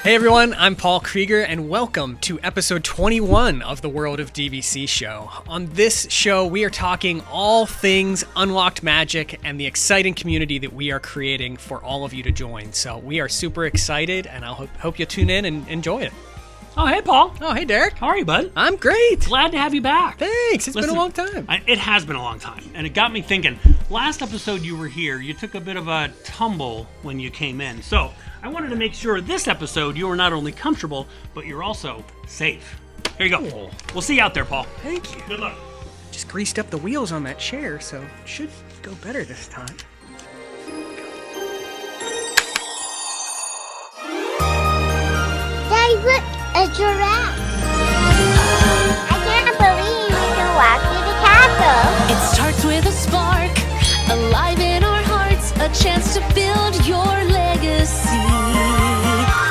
Hey everyone, I'm Paul Krieger, and welcome to episode 21 of the World of DVC show. On this show, we are talking all things unlocked magic and the exciting community that we are creating for all of you to join. So we are super excited, and I hope you tune in and enjoy it. Oh, hey, Paul. Oh, hey, Derek. How are you, bud? I'm great. Glad to have you back. Thanks. It's been a long time. It has been a long time, and it got me thinking. Last episode you were here, you took a bit of a tumble when you came in. So I wanted to make sure this episode you are not only comfortable, but you're also safe. Here you go. Cool. We'll see you out there, Paul. Thank you. Good luck. Just greased up the wheels on that chair, so it should go better this time. Daddy, look, a giraffe. I can't believe we can walk through the castle. It starts with a spark, alive in our hearts, a chance to build your legacy.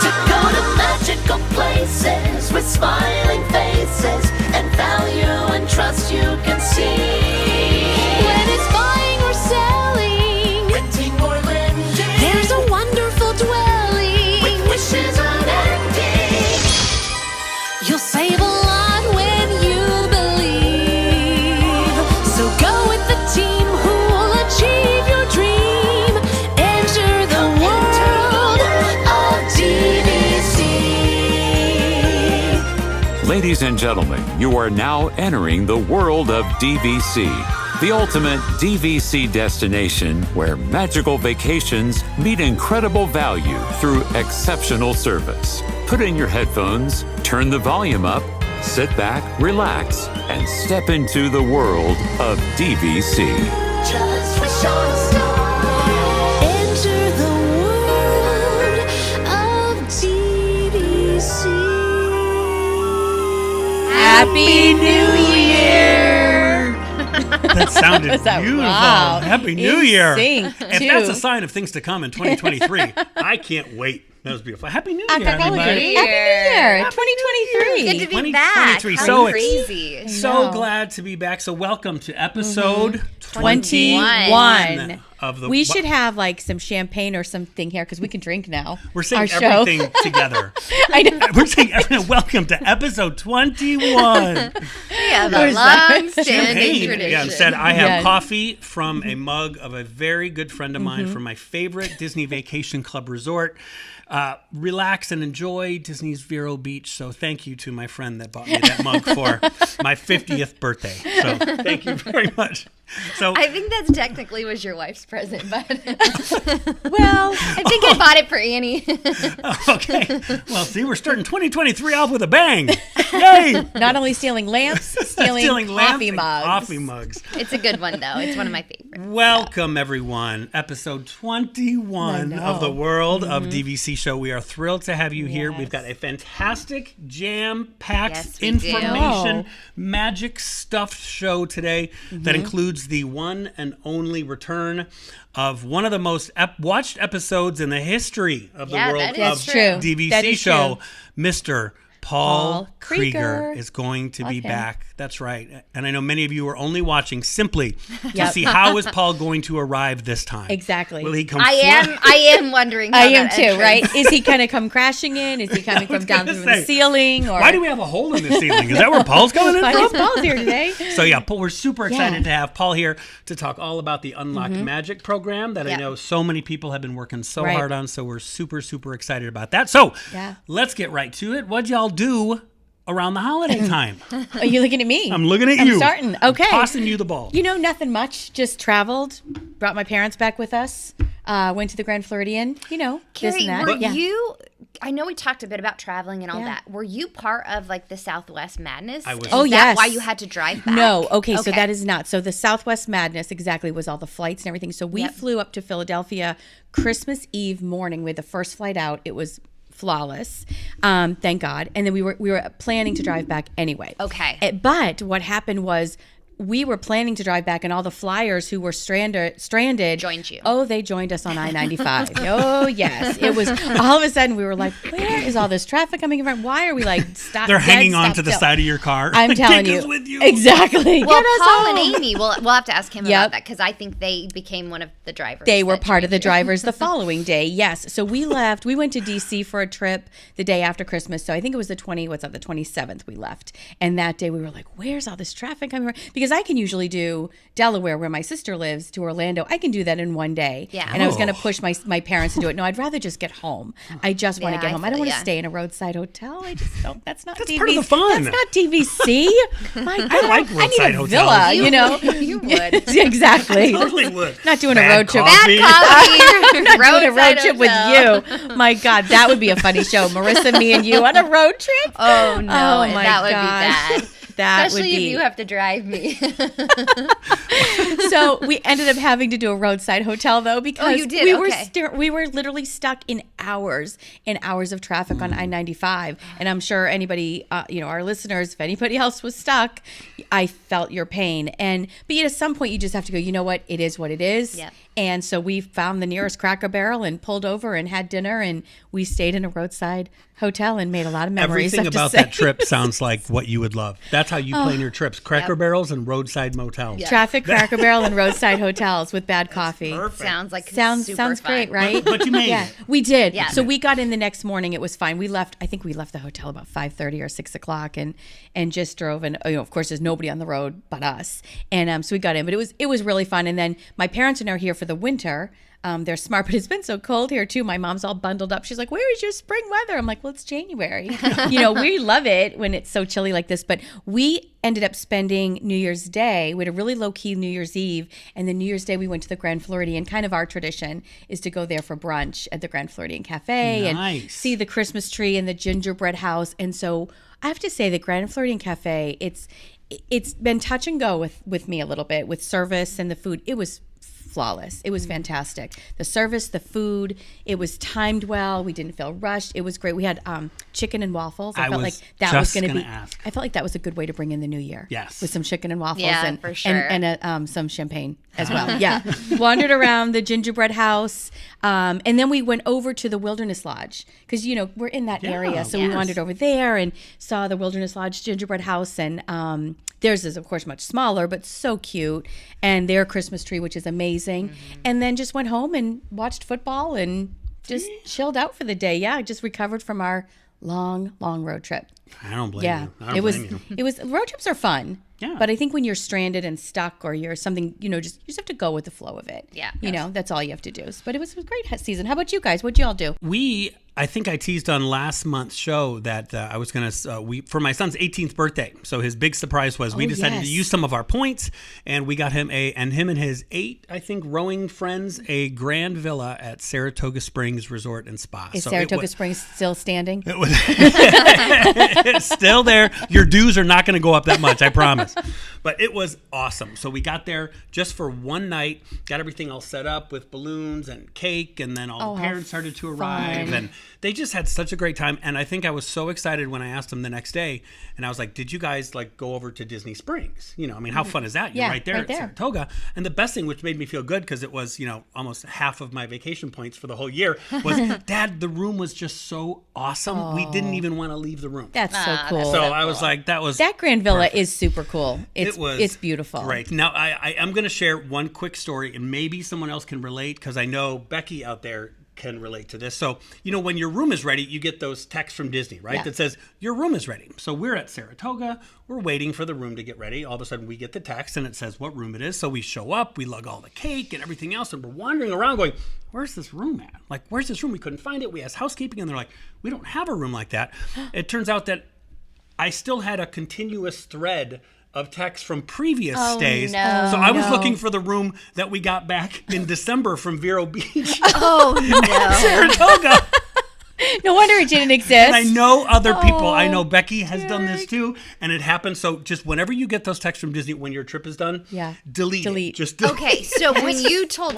To go to magical places with smiling faces and value and trust you can see. When it's buying or selling, renting or lending, there's a wonderful dwelling with wishes unending. You'll save a lot when you believe. So go with the team who will achieve your dream. Enter the world of DVC. Ladies and gentlemen, you are now entering the world of DVC, the ultimate DVC destination where magical vacations meet incredible value through exceptional service. Put in your headphones, turn the volume up, sit back, relax, and step into the world of DVC. Just wish on a star. Enter the world of DVC. Happy New Year! That sounded Was that- beautiful. wow. Happy New Year. sync, If too. that's a sign of things to come in 2023, I can't wait. That was beautiful. Happy New Year, everybody. Happy New Year! 2023. Good to be back. 2023. How So crazy. So glad to be back. So welcome to episode 21. of the. We should have like some champagne or something here because we can drink now. We're saying our show. everything together. I know. We're saying welcome to episode 21. We have a Where's that? long-standing Champagne. tradition. Yeah, instead I have Yes. coffee from a mug of a very good friend of mine from my favorite Disney Vacation Club resort. Relax and enjoy Disney's Vero Beach. So thank you to my friend that bought me that mug for my 50th birthday. So thank you very much. So I think that's technically was your wife's present, but Well, I think I bought it for Annie. okay. Well, see, we're starting 2023 off with a bang. Yay! not only stealing lamps, stealing lamp coffee and mugs. Coffee mugs. It's a good one, though. It's one of my favorites. Welcome, everyone. Episode 21 of the World of DVC show. We are thrilled to have you here. We've got a fantastic, jam-packed, Yes, we do. information, magic stuffed show today that includes the one and only return of one of the most watched episodes in the history of the Yeah, World that of is true. DVC That is show. true. Mr. Paul Krieger Krieger is going to be Okay. back. That's right. And I know many of you are only watching simply to Yep. see how is Paul going to arrive this time. Exactly. Will he come I am wondering. How I am that too, entrance- right? Is he going to come crashing in? Is he coming from down gonna through say, the ceiling? Or Why do we have a hole in the ceiling? Is that where Paul's coming in Why is from? Paul's here today? So yeah, Paul, we're super excited Yeah. to have Paul here to talk all about the Unlocked Magic program that I Yeah. know so many people have been working so Right. hard on. So we're super, super excited about that. So Yeah. let's get right to it. What'd y'all do around the holiday time? Are you looking at me? I'm looking at I'm you. starting. Okay. I'm tossing you the ball. You know, nothing much. Just traveled, brought my parents back with us, went to the Grand Floridian, you know, this Kerri, and that. were Yeah. you? I know we talked a bit about traveling and all Yeah. that. Were you part of like the Southwest Madness? I was. Is Oh, that yes. why you had to drive back? No, okay, so that is not. So the Southwest Madness exactly was all the flights and everything. So we Yep. flew up to Philadelphia Christmas Eve morning with the first flight out. It was flawless, thank God. And then we were planning to drive back anyway. Okay. But what happened was we were planning to drive back, and all the flyers who were stranded Joined you. Oh, they joined us on I-95. Oh, yes. It was all of a sudden we were like, where is all this traffic coming from? Why are we like stopped? They're hanging on to the side of your car. I'm telling Take you. us with you. Exactly. Well, Get us Paul home. and Amy, we'll have to ask him Yep. about that because I think they became one of the drivers. They were that part of the joined you. drivers the following day. Yes. So we left. We went to DC for a trip the day after Christmas. So I think it was the 27th we left. And that day we were like, where's all this traffic coming from? Because I can usually do Delaware, where my sister lives, to Orlando. I can do that in one day. Yeah. And I was going to push my parents to do it. No, I'd rather just get home. I just want to Yeah, get I home. I don't feel want to ya. stay in a roadside hotel. I just don't. That's not DVC. part of the fun. That's not DVC. My God. I like I roadside need a hotels. villa, you know? You would. Exactly. Totally would. Not doing a Bad road trip. coffee. Coffee, Doing a road roadside trip hotel. with you. My God, that would be a funny show. Marissa, me, and you on a road trip. Oh no, Oh, my that would gosh. be bad. That Especially would be. if you have to drive me. So we ended up having to do a roadside hotel though because you did? we Okay. we were literally stuck in hours and hours of traffic on I-95, and I'm sure anybody, our listeners, if anybody else was stuck, I felt your pain. But yet at some point you just have to go. You know what? It is what it is. Yep. And so we found the nearest Cracker Barrel and pulled over and had dinner, and we stayed in a roadside hotel and made a lot of memories. Everything I have to about say. that trip sounds like what you would love. That's how you plan your trips. Cracker Barrels and roadside motels. Traffic, Cracker Barrel, and roadside hotels with bad coffee. Perfect. Sounds like Sounds super great, fun. right? But you made it. We did. Yeah. So we got in the next morning. It was fine. I think we left the hotel about 5:30 or 6 o'clock, and just drove. And of course, there's nobody on the road but us. And so we got in, but it was really fun. And then my parents are now here for the winter. They're smart, but it's been so cold here too. My mom's all bundled up. She's like, "Where is your spring weather?" I'm like, "Well, it's January." We love it when it's so chilly like this. But we ended up spending New Year's Day. We had a really low key New Year's Eve, and then New Year's Day we went to the Grand Floridian. Kind of our tradition is to go there for brunch at the Grand Floridian Cafe and Nice. see the Christmas tree and the gingerbread house. And so I have to say, the Grand Floridian Cafe, it's been touch and go with me a little bit with service and the food. It was flawless. It was fantastic. The service, the food, it was timed well. We didn't feel rushed. It was great. We had chicken and waffles. I felt like that was going to be. Ask. I felt like that was a good way to bring in the new year. Yes. With some chicken and waffles. Yeah, and for sure. And some champagne as well. Yeah. Wandered around the gingerbread house. And then we went over to the Wilderness Lodge because, we're in that area. So we wandered over there and saw the Wilderness Lodge gingerbread house. And theirs is, of course, much smaller, but so cute. And their Christmas tree, which is amazing. And then just went home and watched football and just chilled out for the day. Yeah, just recovered from our long road trip. I don't blame Yeah, you. I don't it was. blame you. It was. Road trips are fun. Yeah. But I think when you're stranded and stuck, or you're something, you just have to go with the flow of it. Yeah. That's all you have to do. But it was a great season. How about you guys? What'd y'all do? I think I teased on last month's show that I was going to, for my son's 18th birthday. So his big surprise was we decided yes. to use some of our points, and we got him and his 8, I think, rowing friends, a grand villa at Saratoga Springs Resort and Spa. Is So Saratoga Springs still standing? It was it's still there. Your dues are not going to go up that much, I promise. But it was awesome. So we got there just for one night, got everything all set up with balloons and cake, and then all the parents started to arrive, and they just had such a great time. And I think I was so excited when I asked them the next day, and I was like, "Did you guys go over to Disney Springs? How fun is that? You're Yeah, right there right at there. Saratoga." And the best thing, which made me feel good because it was almost half of my vacation points for the whole year, was Dad, the room was just so awesome. We didn't even want to leave the room. That's so cool. So I was like, that Grand Villa is super cool. It's beautiful. Great. Now, I am going to share one quick story, and maybe someone else can relate, because I know Becky out there can relate to this. So, when your room is ready, you get those texts from Disney, right? Yeah. That says, your room is ready. So we're at Saratoga. We're waiting for the room to get ready. All of a sudden, we get the text, and it says what room it is. So we show up, we lug all the cake and everything else, and we're wandering around going, where's this room at? Where's this room? We couldn't find it. We asked housekeeping, and they're like, we don't have a room like that. It turns out that I still had a continuous thread of texts from previous stays. no. So I was looking for the room that we got back in December from Vero Beach. Oh no. Saratoga. No wonder sure it didn't exist. And I know other people. I Oh, know Becky has done this too, and it happens. So just whenever you get those texts from Disney when your trip is done, delete it. Just delete. Okay, so when you told us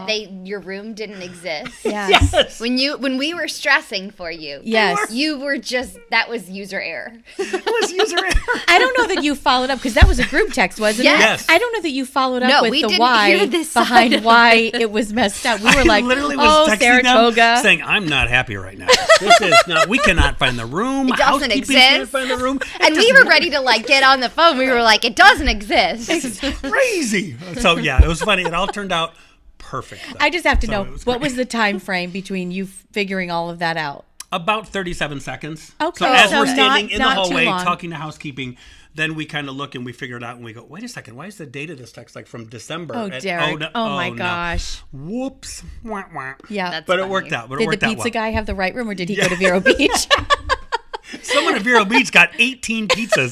that your room didn't exist, Yes. when we were stressing for you, Yes. you were just, that was user error. It was user error. I don't know that you followed up because that was a group text, wasn't Yes. it? I don't know that you followed up No, with we the didn't why hear this behind side of why it was messed up. We were like, I literally was texting Saratoga. them saying, I'm not happy right now. This is not, we cannot find the room. It doesn't Housekeeping can't exist. find the room. And we were ready to like get on the phone. We were like, it doesn't exist. It's crazy. So yeah, it was funny. It all turned out perfect. Though. I just have to So know, it was what great. was the time frame between you figuring all of that out? About 37 seconds. Okay. So as So we're standing in the not too hallway long. talking to housekeeping, then we kind of look and we figure it out and we go, wait a second, why is the date of this text like from December? Oh, And- Derek. no, Oh, my no. gosh. Whoops. Wah, wah. Yeah. That's But it funny. worked out. But it Did the worked out pizza well. guy have the right room or did he go to Vero Beach? Someone at Vero Beach got 18 pizzas.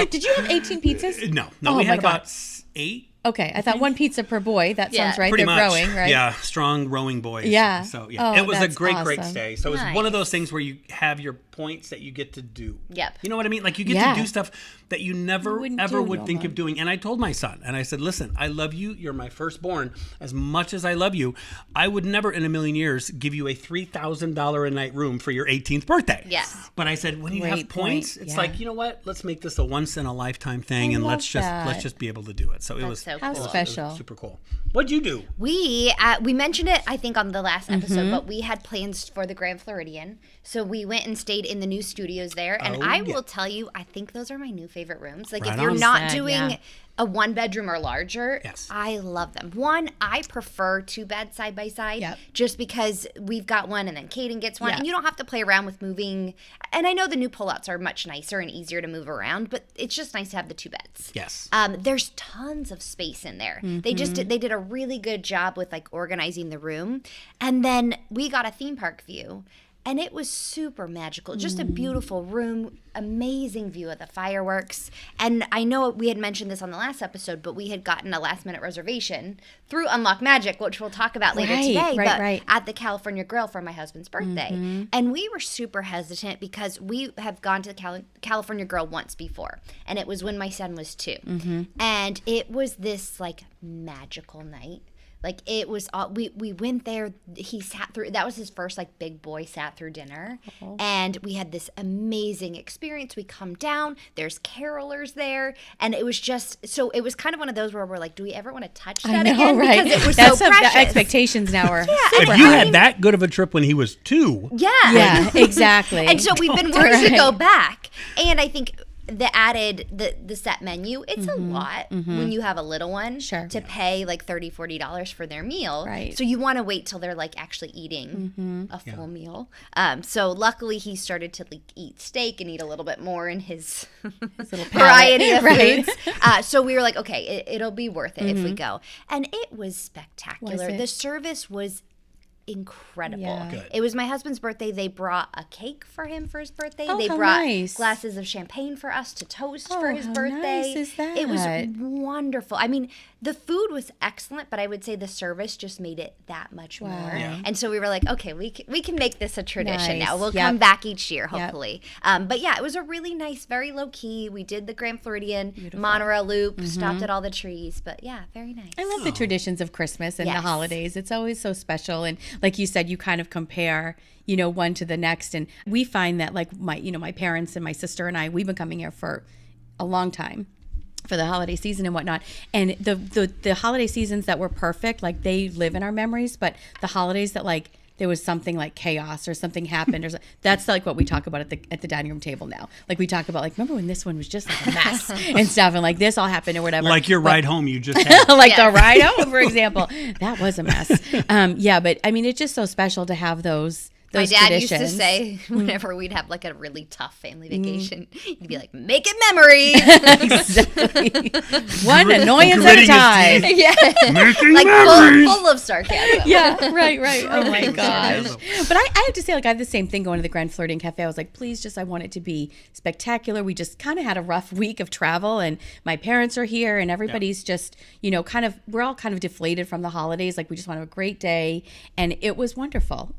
Did you have 18 pizzas? No, Oh, we my had God. about 8. Okay, I thought one pizza per boy. That Yeah. sounds right. Pretty They're much. growing, right? Yeah, strong rowing boys. Yeah. So yeah, Oh, it was a that's great awesome. stay. So it was one of Nice. those things where you have your points that you get to do. Yep. You know what I mean? Like you get Yeah. to do stuff that you never wouldn't ever do would think normal. of doing. And I told my son, and I said, "Listen, I love you. You're my firstborn. As much as I love you, I would never in a million years give you a $3,000 a night room for your 18th birthday." Yes. But I said, when you Great have points, point. it's Yeah. like, you know what? Let's make this a once in a lifetime thing, I and love let's that. just be able to do it. So it was so How cool. special. super cool. What'd you do? We mentioned it, I think, on the last episode, Mm-hmm. but we had plans for the Grand Floridian, so we went and stayed in the new studios there. And Oh, I yeah. will tell you, I think those are my new favorite rooms. Like Right if you're on. not Sad, doing yeah. a 1-bedroom or larger, Yes. I love them. One, I prefer 2 beds side by side, Yep. just because we've got one and then Kaden gets one, Yeah. and you don't have to play around with moving. And I know the new pullouts are much nicer and easier to move around, but it's just nice to have the 2 beds. Yes. There's tons of space in there. They did a really good job with like organizing the room. And then we got a theme park view and it was super magical. Just a beautiful room, amazing view of the fireworks. And I know we had mentioned this on the last episode, but we had gotten a last minute reservation through Unlock Magic, which we'll talk about later Right, today, right, but right. at the California Grill for my husband's birthday. And we were super hesitant because we have gone to the California Grill once before. And it was when my son was 2. And it was this like magical night. Like it was, we went there. He sat through. That was his first like big boy sat through dinner, and we had this amazing experience. We come down. There's carolers there, and it was just so. It was kind of one of those where we're like, do we ever want to touch that I know, again? right? Because it was That's so the precious. expectations now are. If and you I- had that good of a trip when he was 2, Yeah. Yeah, exactly. And so we've been wanting to Right. go back, and I think the set menu, it's a lot when you have a little one Sure. to pay like $30-$40 for their meal. Right. So you want to wait till they're like actually eating a full meal. So luckily he started to like eat steak and eat a little bit more in his little variety of palate, foods. So we were like, okay, it'll be worth it if we go. And it was spectacular. Was it? The service was incredible. Yeah. Good. It was my husband's birthday. They brought a cake for him for his birthday. Oh, They how brought nice. glasses of champagne for us to toast for Oh, his how birthday. nice is It was that? wonderful. I mean, the food was excellent, but I would say the service just made it that much more. Yeah. And so we were like, okay, we can make this a tradition now. Nice. We'll Yep. come back each year, hopefully. But yeah, it was a really nice, very low key. We did the Grand Floridian monorail loop, stopped at all the trees. But yeah, very nice. I love the traditions of Christmas and the Yes. holidays. It's always so special. And like you said, you kind of compare, one to the next. And we find that like my parents and my sister and I, we've been coming here for a long time for the holiday season and whatnot. And the holiday seasons that were perfect, like they live in our memories, but the holidays that like, there was something like chaos or something happened that's like what we talk about at the dining room table now. Like we talk about like, remember when this one was just like a mess and stuff and like this all happened or whatever. like your But- ride home you just had. like the ride home, for example. That was a mess. But I mean, it's just so special to have those My dad traditions. used to say whenever we'd have like a really tough family vacation, he'd be like, make it memories. Exactly. One annoyance at a Gritting his time. teeth. yeah. Making Like memories. full of sarcasm. Yeah, right. Oh my gosh. Sarcasm. But I have to say, like, I had the same thing going to the Grand Floridian Cafe. I was like, please, I want it to be spectacular. We just kind of had a rough week of travel, and my parents are here, and everybody's just, we're all kind of deflated from the holidays. Like, we just want to have a great day, and it was wonderful.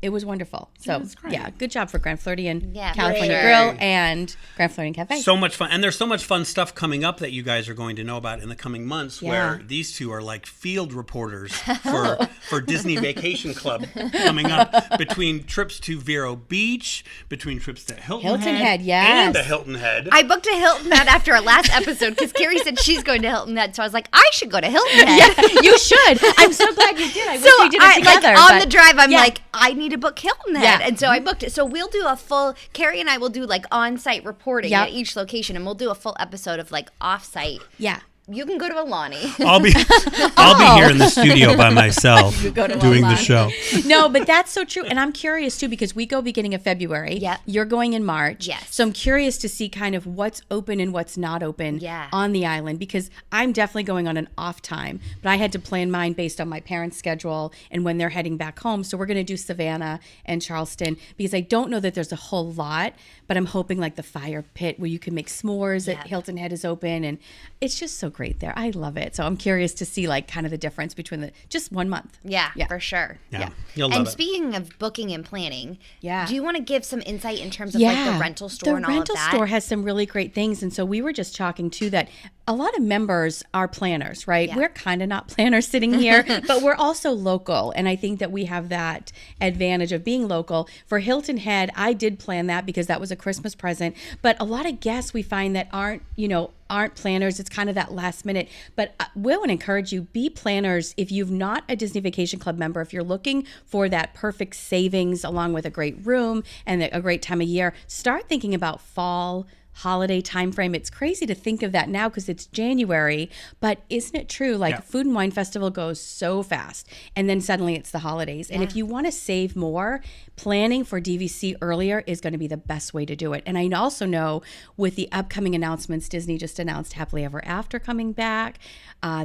So yeah, good job for Grand Floridian California for Grill and Grand Floridian Cafe. So much fun. And there's so much fun stuff coming up that you guys are going to know about in the coming months, where these two are like field reporters for Disney Vacation Club coming up, between trips to Vero Beach, between trips to Hilton Head, and the Hilton Head. I booked a Hilton Head after our last episode because Kerri said she's going to Hilton Head. So I was like, I should go to Hilton Head. Yeah, you should. I'm so glad you did. I wish we did it together. On the drive, I'm like, I need to book Hilton Head. Yeah. And so I booked it. So we'll do a full, Kerri and I will do like on-site reporting at each location, and we'll do a full episode of like off-site. Yeah. You can go to Alani. I'll be here in the studio by myself doing the show. No, but that's so true. And I'm curious too, because we go beginning of February. Yep. You're going in March. Yes. So I'm curious to see kind of what's open and what's not open on the island, because I'm definitely going on an off time, but I had to plan mine based on my parents' schedule and when they're heading back home. So we're going to do Savannah and Charleston, because I don't know that there's a whole lot, but I'm hoping like the fire pit where you can make s'mores at Hilton Head is open, and it's just so great there. I love it. So I'm curious to see like kind of the difference between just 1 month. Yeah, for sure. Yeah. You'll love and it. speaking of booking and planning, do you want to give some insight in terms of like the rental store and all of that? The rental store has some really great things. And so we were just talking too that a lot of members are planners, right? Yeah. We're kind of not planners sitting here, but we're also local. And I think that we have that advantage of being local. For Hilton Head, I did plan that because that was a Christmas present. But a lot of guests we find that aren't planners. It's kind of that last minute. But we would encourage you, be planners. If you've not a Disney Vacation Club member, if you're looking for that perfect savings along with a great room and a great time of year, start thinking about fall holiday time frame. It's crazy to think of that now because it's January, but isn't it true? Like Food and Wine Festival goes so fast, and then suddenly it's the holidays. And if you want to save more, planning for DVC earlier is going to be the best way to do it. And I also know with the upcoming announcements, Disney just announced Happily Ever After coming back.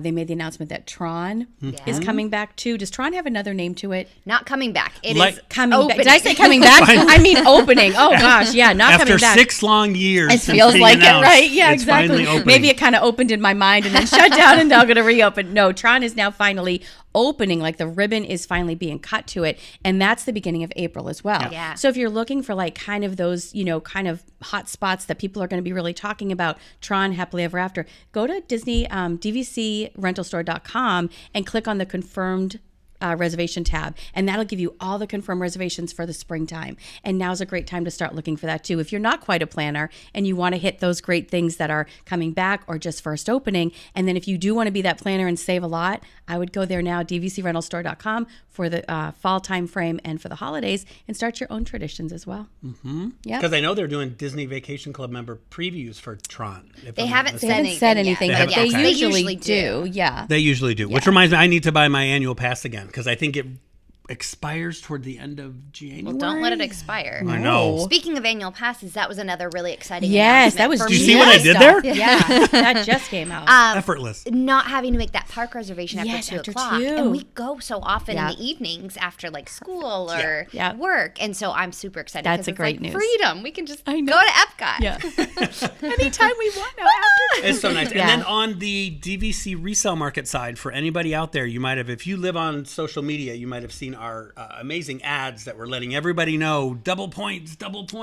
They made the announcement that Tron is coming back too. Does Tron have another name to it? Not coming back. It is coming back. Did I say coming back? I mean opening. Oh gosh, not coming back. After 6 long years. It feels like it, right? Yeah, it's exactly. Maybe it kind of opened in my mind and then shut down, and now going to reopen. No, Tron is now finally opening. Like the ribbon is finally being cut to it, and that's the beginning of April as well. Yeah. So if you're looking for like kind of those, kind of hot spots that people are going to be really talking about, Tron, Happily Ever After, go to Disney DVCRentalStore.com and click on the confirmed reservation tab, and that'll give you all the confirmed reservations for the springtime. And now's a great time to start looking for that too. If you're not quite a planner and you want to hit those great things that are coming back or just first opening, and then if you do want to be that planner and save a lot, I would go there now, DVCRentalStore.com, for the fall time frame and for the holidays, and start your own traditions as well. Because I know they're doing Disney Vacation Club member previews for Tron. They haven't said anything, yet. but they usually do. Yeah, they usually do. Which reminds me, I need to buy my annual pass again, because I think it expires toward the end of January. Well, don't let it expire. I know. Speaking of annual passes, that was another really exciting announcement. That was. Did you see what I did there? Yeah, that just came out. Effortless. Not having to make that park reservation after 2 o'clock. 2. And we go so often in the evenings after like school or work. And so I'm super excited. That's a it's great like news. Freedom. We can just go to Epcot. Yeah. Anytime we want now after. It's so nice. And then on the DVC resale market side, for anybody out there, you might have, if you live on social media, you might have seen our amazing ads that were letting everybody know double points.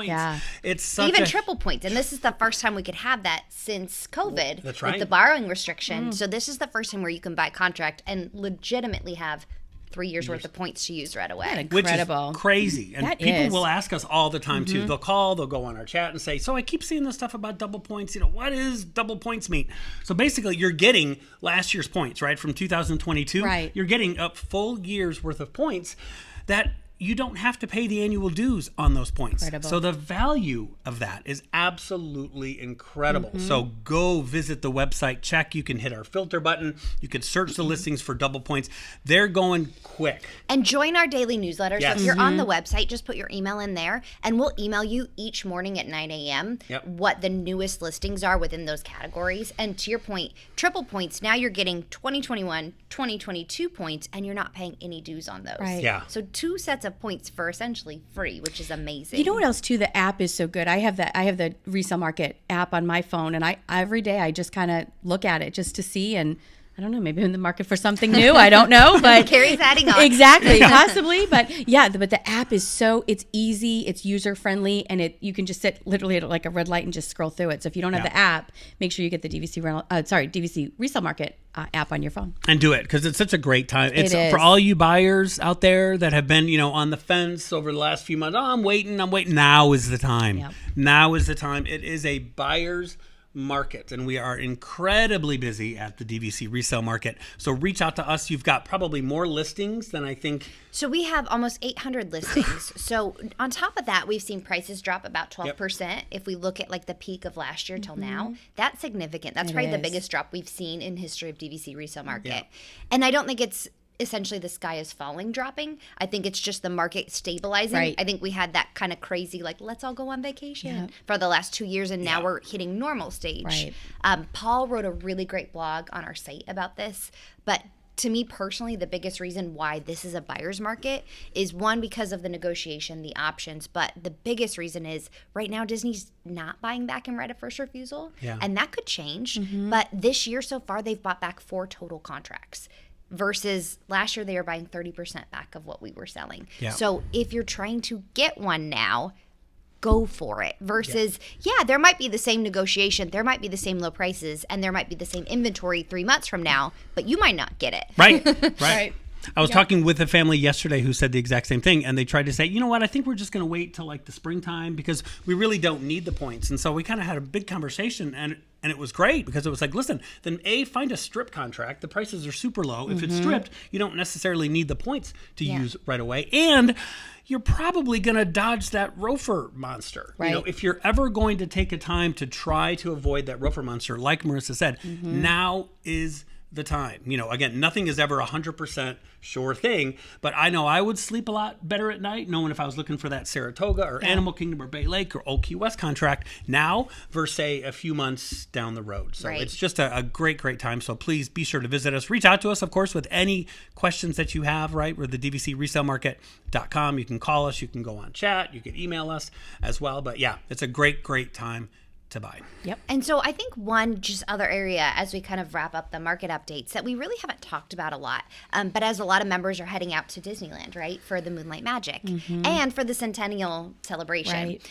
Yeah. It's such even triple points. And this is the first time we could have that since COVID. That's right. With the borrowing restriction. So this is the first time where you can buy contract and legitimately have 3 years worth of points to use right away. Which is crazy. And that people is. will ask us all the time too. They'll call, they'll go on our chat and say, so I keep seeing this stuff about double points. What does double points mean? So basically you're getting last year's points, right? From 2022. Right. You're getting a full year's worth of points that you don't have to pay the annual dues on those points. Incredible. So the value of that is absolutely incredible. So go visit the website, check. You can hit our filter button. You can search the listings for double points. They're going quick. And join our daily newsletter. Yes. So if you're on the website, just put your email in there, and we'll email you each morning at 9 a.m. What the newest listings are within those categories. And to your point, triple points, now you're getting 2021, 2022 points, and you're not paying any dues on those. Right. Yeah. So 2 sets of points for essentially free, which is amazing. You know what else too? The app is so good. I have the Resale Market app on my phone, and every day I just kind of look at it just to see, and I don't know, maybe in the market for something new. I don't know, but Kerri's adding on. Exactly, possibly. But yeah, but the app is it's easy, it's user friendly, and you can just sit literally at like a red light and just scroll through it. So if you don't have the app, make sure you get the DVC Resale Market app on your phone and do it, because it's such a great time. It's It is. for all you buyers out there that have been, on the fence over the last few months. Oh, I'm waiting. Now is the time. Yep. Now is the time. It is a buyer's market, and we are incredibly busy at the DVC resale market. So reach out to us. You've got probably more listings than I think. So we have almost 800 listings. So on top of that, we've seen prices drop about 12%. If we look at like the peak of last year till now, that's significant. That's probably the biggest drop we've seen in history of DVC resale market. Yeah. And I don't think it's essentially the sky is falling dropping. I think it's just the market stabilizing. Right. I think we had that kind of crazy, like, let's all go on vacation for the last 2 years, and now we're hitting normal stage. Right. Paul wrote a really great blog on our site about this, but to me personally, the biggest reason why this is a buyer's market is, one, because of the negotiation, the options, but the biggest reason is right now Disney's not buying back in right of first refusal, and that could change. But this year so far, they've bought back 4 total contracts. Versus last year, they were buying 30% back of what we were selling. Yeah. So if you're trying to get one now, go for it. Versus, there might be the same negotiation, there might be the same low prices, and there might be the same inventory 3 months from now, but you might not get it. Right. I was talking with a family yesterday who said the exact same thing, and they tried to say, you know what, I think we're just going to wait till like the springtime because we really don't need the points. And so we kind of had a big conversation, and it was great because it was like, listen, then find a strip contract. The prices are super low. If it's stripped, you don't necessarily need the points to use right away. And you're probably going to dodge that ROFR monster. Right. If you're ever going to take a time to try to avoid that ROFR monster, like Marissa said, now is the time. Again, nothing is ever 100% sure thing, but I know I would sleep a lot better at night knowing if I was looking for that Saratoga or Animal Kingdom or Bay Lake or Old Key West contract now versus say a few months down the road. So it's just a great time. So please be sure to visit us. Reach out to us, of course, with any questions that you have, right? We're the DVCResaleMarket.com. You can call us, you can go on chat, you can email us as well. But yeah, it's a great time to buy. Yep. And so I think one just other area as we kind of wrap up the market updates that we really haven't talked about a lot, but as a lot of members are heading out to Disneyland, right, for the Moonlight Magic and for the Centennial celebration, Right.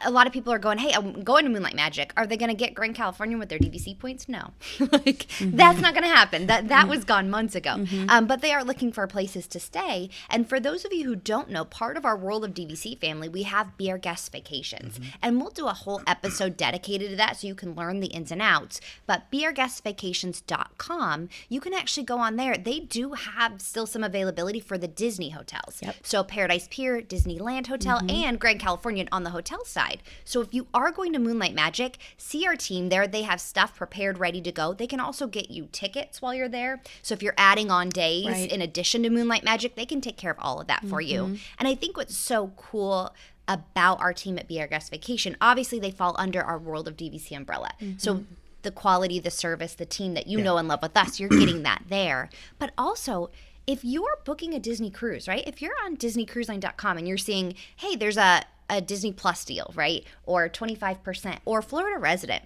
A lot of people are going, hey, I'm going to Moonlight Magic. Are they going to get Grand Californian with their DVC points? No. That's not going to happen. That was gone months ago. But they are looking for places to stay. And for those of you who don't know, part of our World of DVC family, we have Be Our Guest Vacations. And we'll do a whole episode dedicated to that so you can learn the ins and outs. But beourguestvacations.com, you can actually go on there. They do have still some availability for the Disney hotels. So Paradise Pier, Disneyland Hotel, and Grand Californian on the hotel side. So if you are going to Moonlight Magic, see our team there. They have stuff prepared, ready to go. They can also get you tickets while you're there. So if you're adding on days in addition to Moonlight Magic, they can take care of all of that for you. And I think what's so cool about our team at Be Our Guest Vacation, obviously they fall under our World of DVC umbrella. So the quality, the service, the team that you know and love with us, you're getting that there. But also, if you're booking a Disney cruise, right? If you're on DisneyCruiseLine.com and you're seeing, hey, there's a Disney Plus deal, right? Or 25%, or Florida Resident,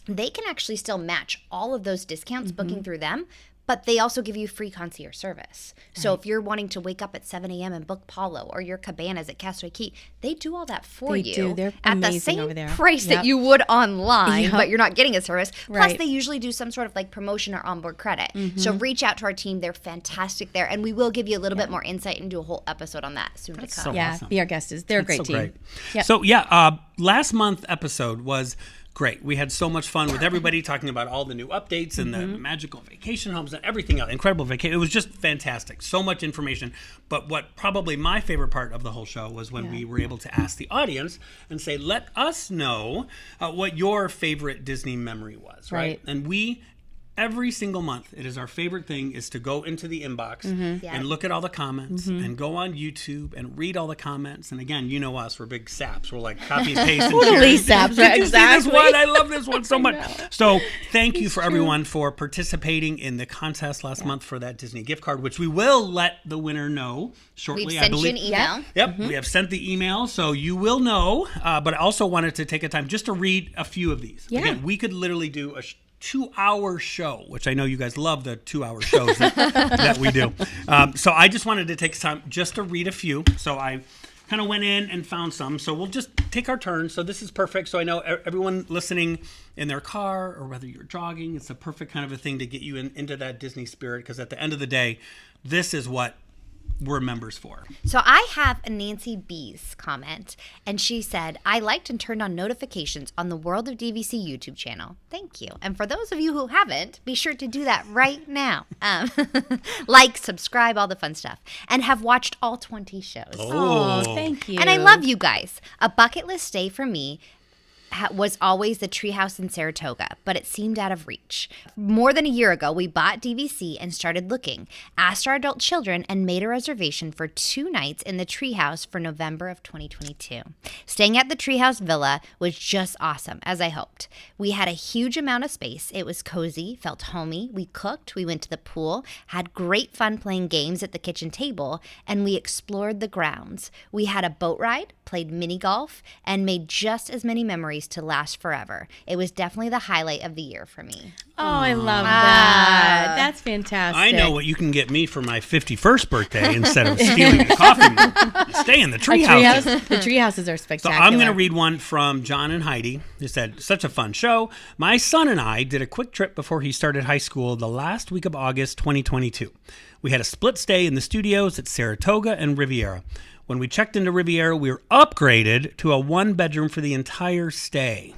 they can actually still match all of those discounts booking through them. But they also give you free concierge service. So if you're wanting to wake up at 7 a.m. and book Palo or your cabanas at Castaway Cay, they do all that for you. They do. They're at the amazing same over there. price that you would online, but you're not getting a service. Plus, Right. they usually do some sort of like promotion or onboard credit. So reach out to our team. They're fantastic there. And we will give you a little bit more insight and do a whole episode on that soon to come. So Yeah, awesome. Be Our Guest They're a great so team. Great. Yep. So last month episode was great. We had so much fun with everybody talking about all the new updates and the magical vacation homes and everything else. Incredible vacation. It was just fantastic. So much information. But what probably my favorite part of the whole show was when we were able to ask the audience and say, let us know what your favorite Disney memory was, right? And every single month, it is our favorite thing is to go into the inbox and look at all the comments and go on YouTube and read all the comments. And again, you know us, we're big saps. We're like copy and paste and Totally share. saps, Did right? you see this Exactly. one? I love this one so much. So thank you for everyone for participating in the contest last month for that Disney gift card, which we will let the winner know shortly. We've I sent you believe. an email. Yep, we have sent the email, so you will know. But I also wanted to take a time just to read a few of these. Yeah. Again, we could literally do 2-hour show, which I know you guys love the 2-hour shows that we do. So I just wanted to take time just to read a few. So I kind of went in and found some. So we'll just take our turn. So this is perfect. So I know everyone listening in their car or whether you're jogging, it's a perfect kind of a thing to get you into that Disney spirit. Because at the end of the day, this is what we're members for. So I have a Nancy B's comment, and she said, I liked and turned on notifications on the World of DVC YouTube channel. Thank you. And for those of you who haven't, be sure to do that right now. Like, subscribe, all the fun stuff, and have watched all 20 shows. Oh, thank you. And I love you guys. A bucket list stay for me was always the treehouse in Saratoga, but it seemed out of reach. More than a year ago, we bought DVC and started looking, asked our adult children, and made a reservation for 2 nights in the treehouse for November of 2022. Staying at the treehouse villa was just awesome, as I hoped. We had a huge amount of space. It was cozy, felt homey. We cooked, we went to the pool, had great fun playing games at the kitchen table, and we explored the grounds. We had a boat ride, played mini golf, and made just as many memories to last forever. It was definitely the highlight of the year for me. Oh, I love that. That's fantastic. I know what you can get me for my 51st birthday instead of stealing the coffee mug. Stay in the treehouse. The treehouses are So spectacular. I'm going to read one from John and Heidi. They said, such a fun show. My son and I did a quick trip before he started high school the last week of August 2022. We had a split stay in the studios at Saratoga and Riviera. When we checked into Riviera, we were upgraded to a 1-bedroom for the entire stay! !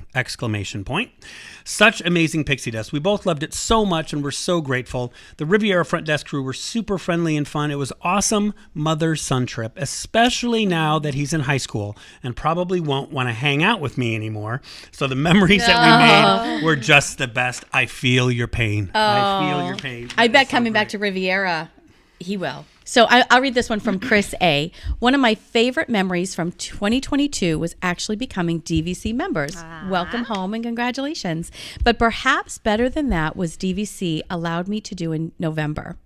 Such amazing pixie dust. We both loved it so much and we're so grateful. The Riviera front desk crew were super friendly and fun. It was awesome mother-son trip, especially now that he's in high school and probably won't want to hang out with me anymore. So the memories that we made were just the best. I feel your pain. I feel your pain. I That bet is so coming great. back to Riviera, he will. So I'll read this one from Chris A. One of my favorite memories from 2022 was actually becoming DVC members. Welcome home and congratulations. But perhaps better than that was what DVC allowed me to do in November.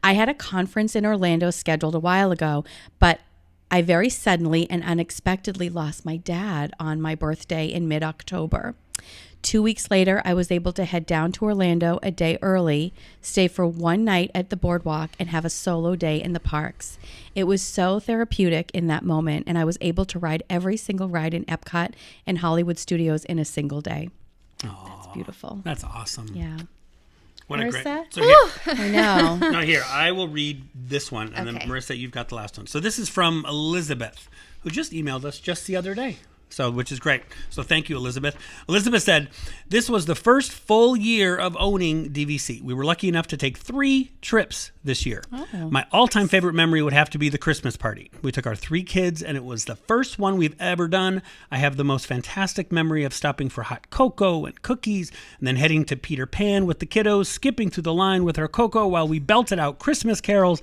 I had a conference in Orlando scheduled a while ago, but I very suddenly and unexpectedly lost my dad on my birthday in mid-October. 2 weeks later, I was able to head down to Orlando a day early, stay for 1 night at the boardwalk, and have a solo day in the parks. It was so therapeutic in that moment, and I was able to ride every single ride in Epcot and Hollywood Studios in a single day. That's beautiful. That's awesome. Yeah. What a Marissa? great. So here, I know. no, here, I will read this one, and then Okay. Marissa, you've got the last one. So this is from Elizabeth, who just emailed us just the other day. So, which is great. So thank you, Elizabeth. Elizabeth said, this was the first full year of owning DVC. We were lucky enough to take 3 trips this year. My all-time favorite memory would have to be the Christmas party. We took our 3 kids, and it was the first one we've ever done. I have the most fantastic memory of stopping for hot cocoa and cookies, and then heading to Peter Pan with the kiddos, skipping through the line with our cocoa while we belted out Christmas carols.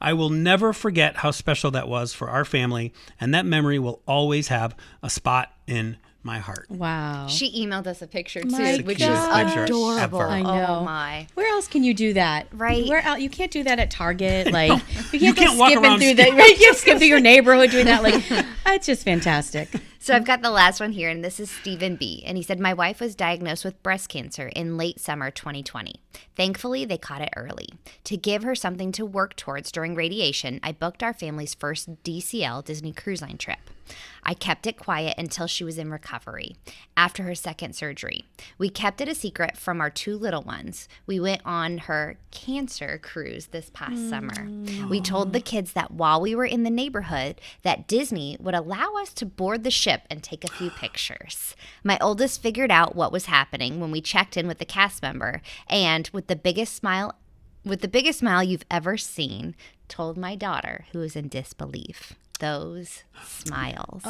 I will never forget how special that was for our family, and that memory will always have a spot in my heart. Wow. She emailed us a picture too, My which God. is adorable. Ever. I know. Oh my. Where else can you do that? Right. Where else? You can't do that at Target. Like You go can't walk skipping around through the. Right, you can't skip through your neighborhood doing that. Like it's just fantastic. So I've got the last one here, and this is Stephen B. And he said, my wife was diagnosed with breast cancer in late summer 2020. Thankfully, they caught it early. To give her something to work towards during radiation, I booked our family's first DCL, Disney Cruise Line trip. I kept it quiet until she was in recovery, after her second surgery. We kept it a secret from our 2 little ones. We went on her cancer cruise this past summer. We told the kids that while we were in the neighborhood, that Disney would allow us to board the ship and take a few pictures. My oldest figured out what was happening when we checked in with the cast member, and with the biggest smile you've ever seen, told my daughter, who was in disbelief. Those smiles.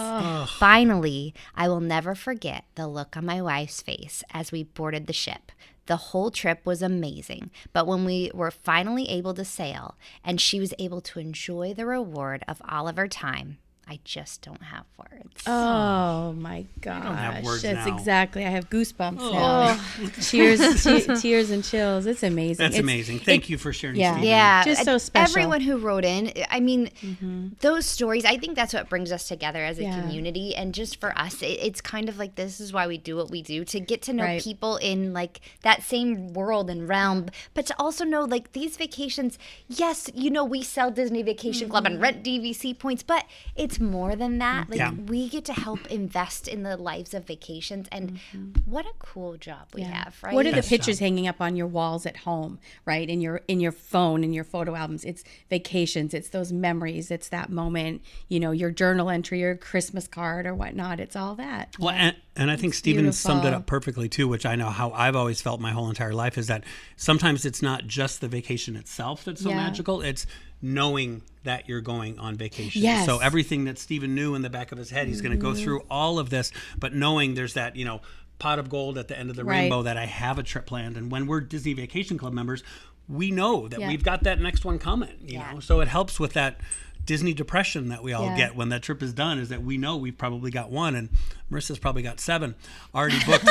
Finally, I will never forget the look on my wife's face as we boarded the ship. The whole trip was amazing, but when we were finally able to sail and she was able to enjoy the reward of all of her time, I just don't have words. Oh my gosh. don't have words That's now. exactly. I have goosebumps now. Tears and chills. It's amazing. That's amazing. Thank you for sharing, yeah. Stephen. Yeah, Just so special. Everyone who wrote in, I mean, those stories, I think that's what brings us together as a community. And just for us, it's kind of like, this is why we do what we do, to get to know people in like that same world and realm, but to also know like these vacations, yes, you know, we sell Disney Vacation Club and rent DVC points, but it's more than that. Like we get to help invest in the lives of vacations, and what a cool job we have, right? What are the pictures hanging up on your walls at home, right? In your phone, in your photo albums? It's vacations. It's those memories. It's that moment. You know, your journal entry, your Christmas card, or whatnot. It's all that. Well, and I think Stephen summed it beautiful. up perfectly too, which I know how I've always felt my whole entire life, is that sometimes it's not just the vacation itself that's so magical. It's knowing that you're going on vacation. Yes. So everything that Stephen knew in the back of his head, he's going to go through all of this, but knowing there's that, you know, pot of gold at the end of the rainbow, that I have a trip planned. And when we're Disney Vacation Club members, we know that we've got that next one coming, you know? So it helps with that Disney depression that we all get when that trip is done, is that we know we've probably got one, and Marissa's probably got 7 already booked.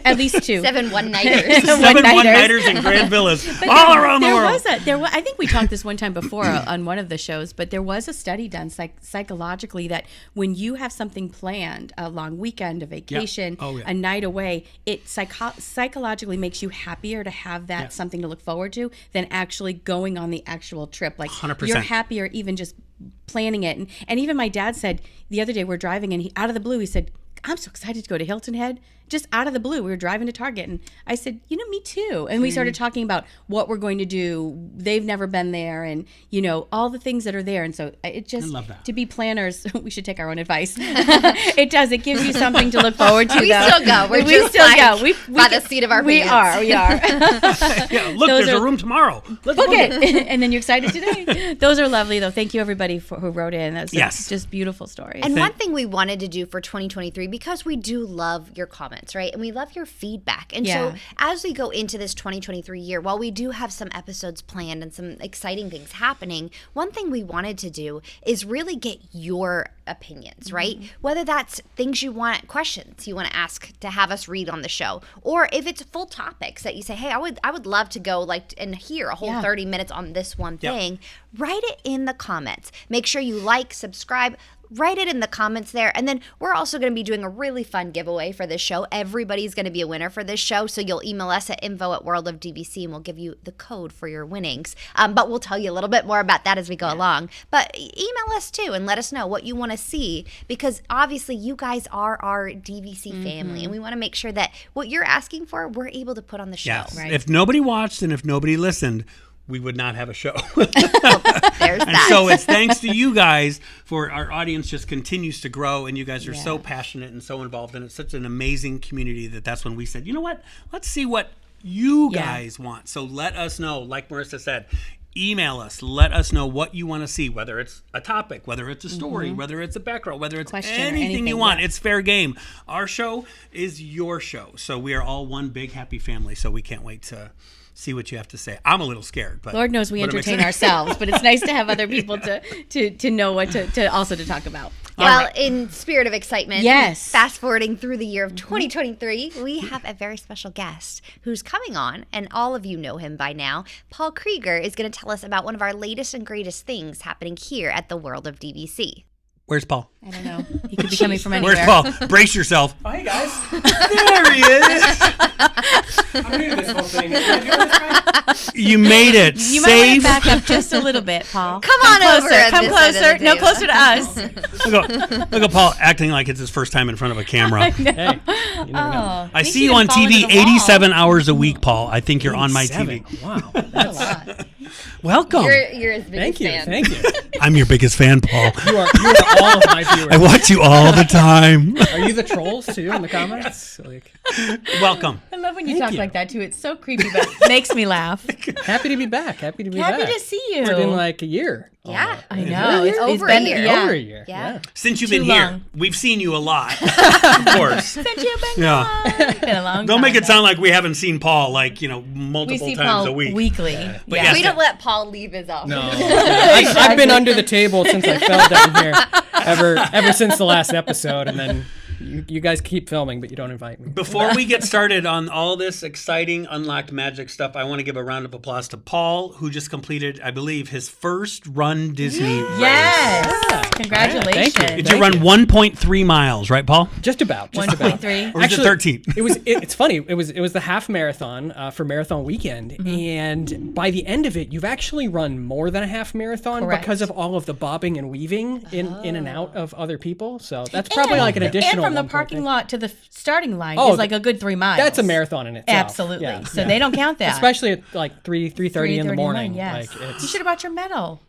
At least 2. 7 one-nighters. 7 one-nighters in Grand Villas all around the world. I think we talked this one time before on one of the shows, but there was a study done psychologically that when you have something planned, a long weekend, a vacation, a night away, it psychologically makes you happier to have that something to look forward to than actually going on the actual trip. Like 100%. You're happier even just planning it. And even my dad said the other day, we're driving, and out of the blue, he said, I'm so excited to go to Hilton Head. Just out of the blue, we were driving to Target, and I said, you know, me too. And we started talking about what we're going to do. They've never been there, and, you know, all the things that are there. And so it just, I love that. to be planners, we should take our own advice. It does. It gives you something to look forward to. We still go. We still go. We by the seat of our pants. We are. Yeah, look, there's a room tomorrow. Let's book it. And then you're excited today. Those are lovely, though. Thank you, everybody who wrote in. That's just beautiful stories. And one thing we wanted to do for 2023, because we do love your comments, right? And we love your feedback. And so as we go into this 2023 year, while we do have some episodes planned and some exciting things happening, one thing we wanted to do is really get your opinions, right? Whether that's things you want, questions you want to ask to have us read on the show, or if it's full topics that you say, hey, I would love to go like and hear a whole 30 minutes on this one thing, write it in the comments. Make sure you like, subscribe, write it in the comments there. And then we're also going to be doing a really fun giveaway for this show. Everybody's going to be a winner for this show. So you'll email us at info@worldofdvc, and we'll give you the code for your winnings. But we'll tell you a little bit more about that as we go along. But email us too and let us know what you want to see, because obviously you guys are our DVC family, and we want to make sure that what you're asking for, we're able to put on the show. Yes. Right? If nobody watched and if nobody listened, we would not have a show. There's And that. so it's thanks to you guys for our audience just continues to grow, and you guys are so passionate and so involved, and it's such an amazing community that's when we said, you know what, let's see what you guys want. So let us know, like Marissa said, email us, let us know what you want to see, whether it's a topic, whether it's a story, whether it's a background, whether it's anything you want. It's fair game. Our show is your show. So we are all one big happy family. So we can't wait to see what you have to say. I'm a little scared, but Lord knows we entertain ourselves, but it's nice to have other people to know what to also to talk about. Well, in spirit of excitement, Yes. fast forwarding through the year of 2023, we have a very special guest who's coming on, and all of you know him by now. Paul Krieger is going to tell us about one of our latest and greatest things happening here at the World of DVC. Where's Paul? I don't know. He could be coming from anywhere. Where's Paul? Brace yourself. Oh, hey guys. There he is. I'm new to this whole thing. Am I doing this right? You made it. You might want to back up just a little bit, Paul. Come on over. Closer. at Come this end of closer. the No, table. closer to us. Look at Paul acting like it's his first time in front of a camera. Hey, you never know. I see you on TV 87 hours a week, Paul. I think you're on my TV. 87. Wow. That's a lot. Welcome. You're his biggest fan. Thank you. I'm your biggest fan, Paul. You are all of my viewers. I watch you all the time. Are you the trolls too in the comments? Like, Welcome. I love when you Thank talk you. like that too. It's so creepy, but makes me laugh. happy to be back. Happy to be Happy back. to see you. It's been like a year. Yeah. I know. It's Over a been year. Yeah. Over a year. Yeah. Since you've Too been here, long. we've seen you a lot, of course. Since you've been Yeah. gone. It's been a long Don't time. make it sound like we haven't seen Paul we multiple see times Paul a week. weekly. But Yeah. yes, We don't let Paul leave his office. No. I've been under the table since I fell down here. ever since the last episode, and then you guys keep filming, but you don't invite me. Before we get started on all this exciting Unlocked Magic stuff, I want to give a round of applause to Paul, who just completed, I believe, his first Run Disney race. Yes. Congratulations. Thank you. Did you run 1.3 miles, right, Paul? Just about. 1.3. Or was it 13? It's funny. It was the half marathon for marathon weekend, and by the end of it, you've actually run more than a half marathon because of all of the bobbing and weaving in and out of other people. So that's probably like an additional. And from the parking lot to the starting line is like a good 3 miles. That's a marathon in itself. Absolutely. Yeah. So they don't count that. Especially at like 3:30 in the morning. Yes. Like You should have brought your medal.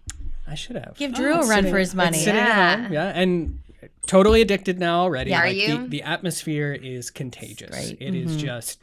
I should have. Give Drew a run for his money. Sitting at home, and totally addicted now already. Yeah. Like, Are you? The atmosphere is contagious. Great. It is just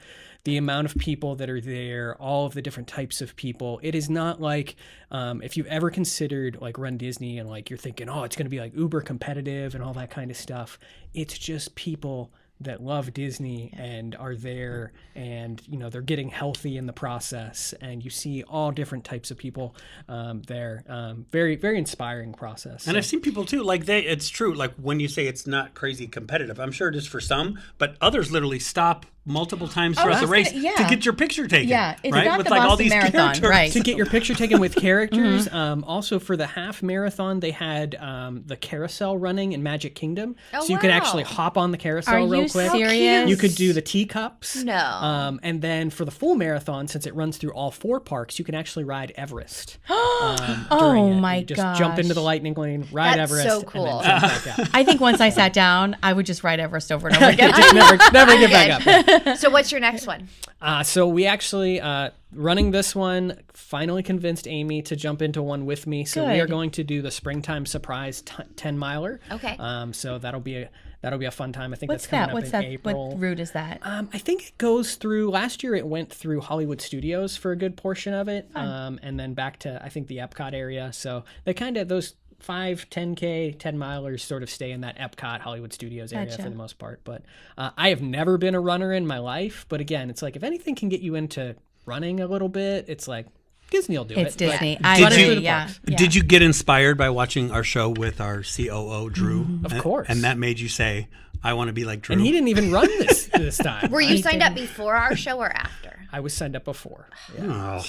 the amount of people that are there, all of the different types of people. It is not like if you've ever considered like Run Disney and like you're thinking, oh, it's going to be like uber competitive and all that kind of stuff. It's just people that love Disney and are there, and they're getting healthy in the process, and you see all different types of people there. Very, very inspiring process. And I've seen people too, like it's true, like when you say it's not crazy competitive, I'm sure it is for some, but others literally stop multiple times throughout the race to get your picture taken. Yeah, it's right? not With the like all Boston these Marathon, characters. right. To get your picture taken with characters. Also for the half marathon, they had the carousel running in Magic Kingdom. Oh, so you could wow. actually hop on the carousel Are real you quick. serious? You could do the teacups. No. And then for the full marathon, since it runs through all 4 parks, you can actually ride Everest. Oh my You just jump into the lightning lane, ride That's Everest, so and cool. then jump back out. I think once I sat down, I would just ride Everest over and over again. Just never get back up. So what's your next one? So we actually, running this one, finally convinced Amy to jump into one with me. So we are Good. going to do the Springtime Surprise 10 miler. Okay. So that'll be a fun time. I think What's that's coming that? up What's in that? April. What route is that? I think it goes through. Last year, it went through Hollywood Studios for a good portion of it, and then back to I think the Epcot area. So they kind of those 5, 10K, 10 milers sort of stay in that Epcot Hollywood Studios area Gotcha. for the most part. But I have never been a runner in my life. But again, it's like if anything can get you into running a little bit, it's like Disney will do it. It's Disney. But I run it agree. through the Yeah. parks. Did you get inspired by watching our show with our COO, Drew? Of course. And that made you say, I want to be like Drew? And he didn't even run this time. Were you signed up before our show or after? I was signed up before. Yeah.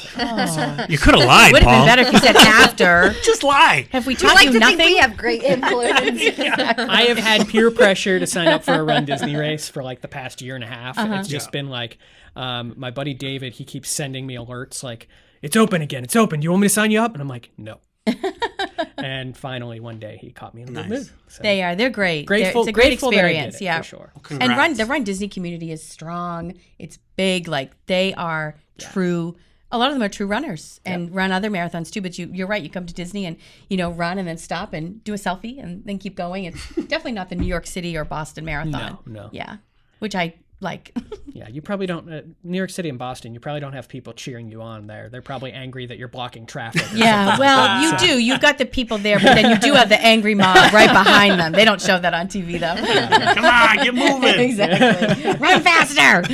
You could have lied, Would have Paul. been better if you said after. Just lie. Have we We taught like you to nothing? think we have great influence. I have had peer pressure to sign up for a Run Disney race for like the past year and a half. It's just been like my buddy David, he keeps sending me alerts like, it's open again. It's open. Do you want me to sign you up? And I'm like, no. And finally, one day, he caught me in a good mood. So. They are. They're great. Grateful- It's a great grateful that I did experience. it, Yeah. for sure. Congrats. And the Run Disney community is strong. It's big. Like they are true. A lot of them are true runners and run other marathons too. But you're right. You come to Disney and run and then stop and do a selfie and then keep going. It's definitely not the New York City or Boston marathon. No. Yeah, which I like. Yeah, you probably don't. New York City and Boston, you probably don't have people cheering you on there. They're probably angry that you're blocking traffic. or Yeah, something well, like you that. do. You've got the people there, but then you do have the angry mob right behind them. They don't show that on TV though. Come on, get moving. Exactly. Run faster.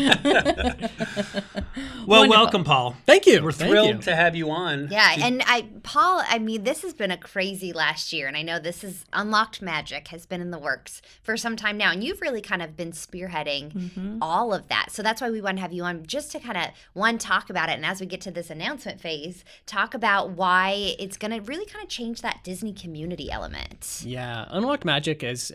Well, Wonderful. welcome, Paul. Thank you. We're Thank thrilled you. to have you on. Yeah, and Paul, this has been a crazy last year, and I know this is Unlocked Magic has been in the works for some time now, and you've really kind of been spearheading all of that. So that's why we want to have you on, just to kind of, talk about it, and as we get to this announcement phase, talk about why it's going to really kind of change that Disney community element. Yeah, Unlocked Magic is,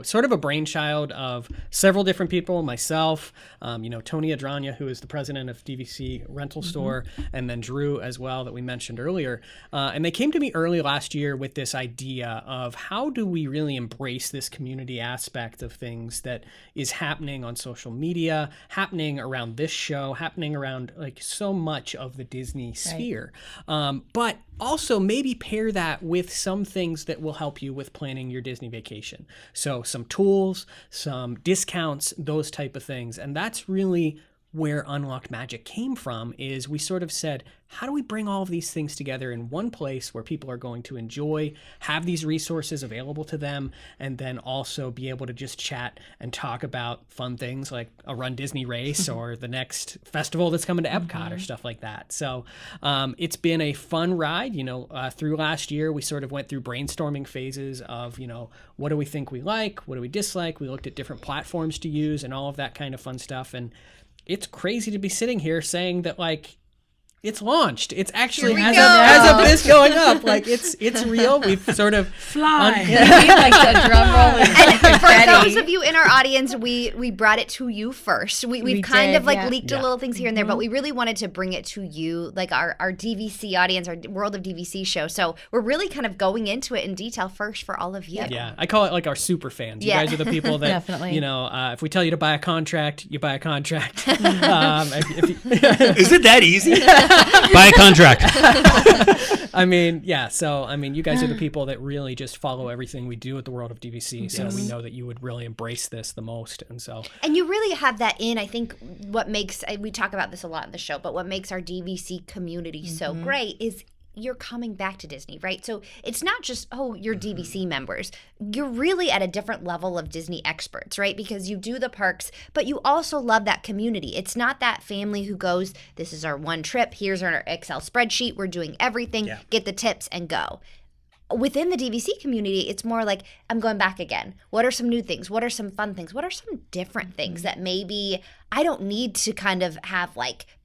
sort of a brainchild of several different people. Myself, Tony Adranya, who is the president of DVC Rental Store, and then Drew as well, that we mentioned earlier. And they came to me early last year with this idea of how do we really embrace this community aspect of things that is happening on social media, happening around this show, happening around like so much of the Disney sphere. But also maybe pair that with some things that will help you with planning your Disney vacation. So some tools, some discounts, those type of things. And that's really where Unlocked Magic came from is we sort of said, how do we bring all of these things together in one place where people are going to enjoy, have these resources available to them, and then also be able to just chat and talk about fun things like a Run Disney race or the next festival that's coming to Epcot or stuff like that. So it's been a fun ride. Through last year, we sort of went through brainstorming phases of, what do we think we like? What do we dislike? We looked at different platforms to use and all of that kind of fun stuff. And it's crazy to be sitting here saying that, like, it's launched. It's actually as of this going up. Like it's real. We've sort of fly. Like the drum roll. And for those of you in our audience, we brought it to you first. We've kind of leaked a little things here and there, but we really wanted to bring it to you, like our DVC audience, our World of DVC show. So we're really kind of going into it in detail first for all of you. Yeah, I call it like our super fans. You guys are the people that definitely. If we tell you to buy a contract, you buy a contract. Is it that easy? Buy a contract. You guys are the people that really just follow everything we do at the World of DVC. So we know that you would really embrace this the most. And you really have that in, I think, what makes, we talk about this a lot in the show, but what makes our DVC community so great is you're coming back to Disney, right? So it's not just, you're DVC members. You're really at a different level of Disney experts, right? Because you do the parks, but you also love that community. It's not that family who goes, this is our one trip, here's our Excel spreadsheet, we're doing everything, get the tips and go. Within the DVC community, it's more like, I'm going back again. What are some new things? What are some fun things? What are some different things that maybe I don't need to kind of have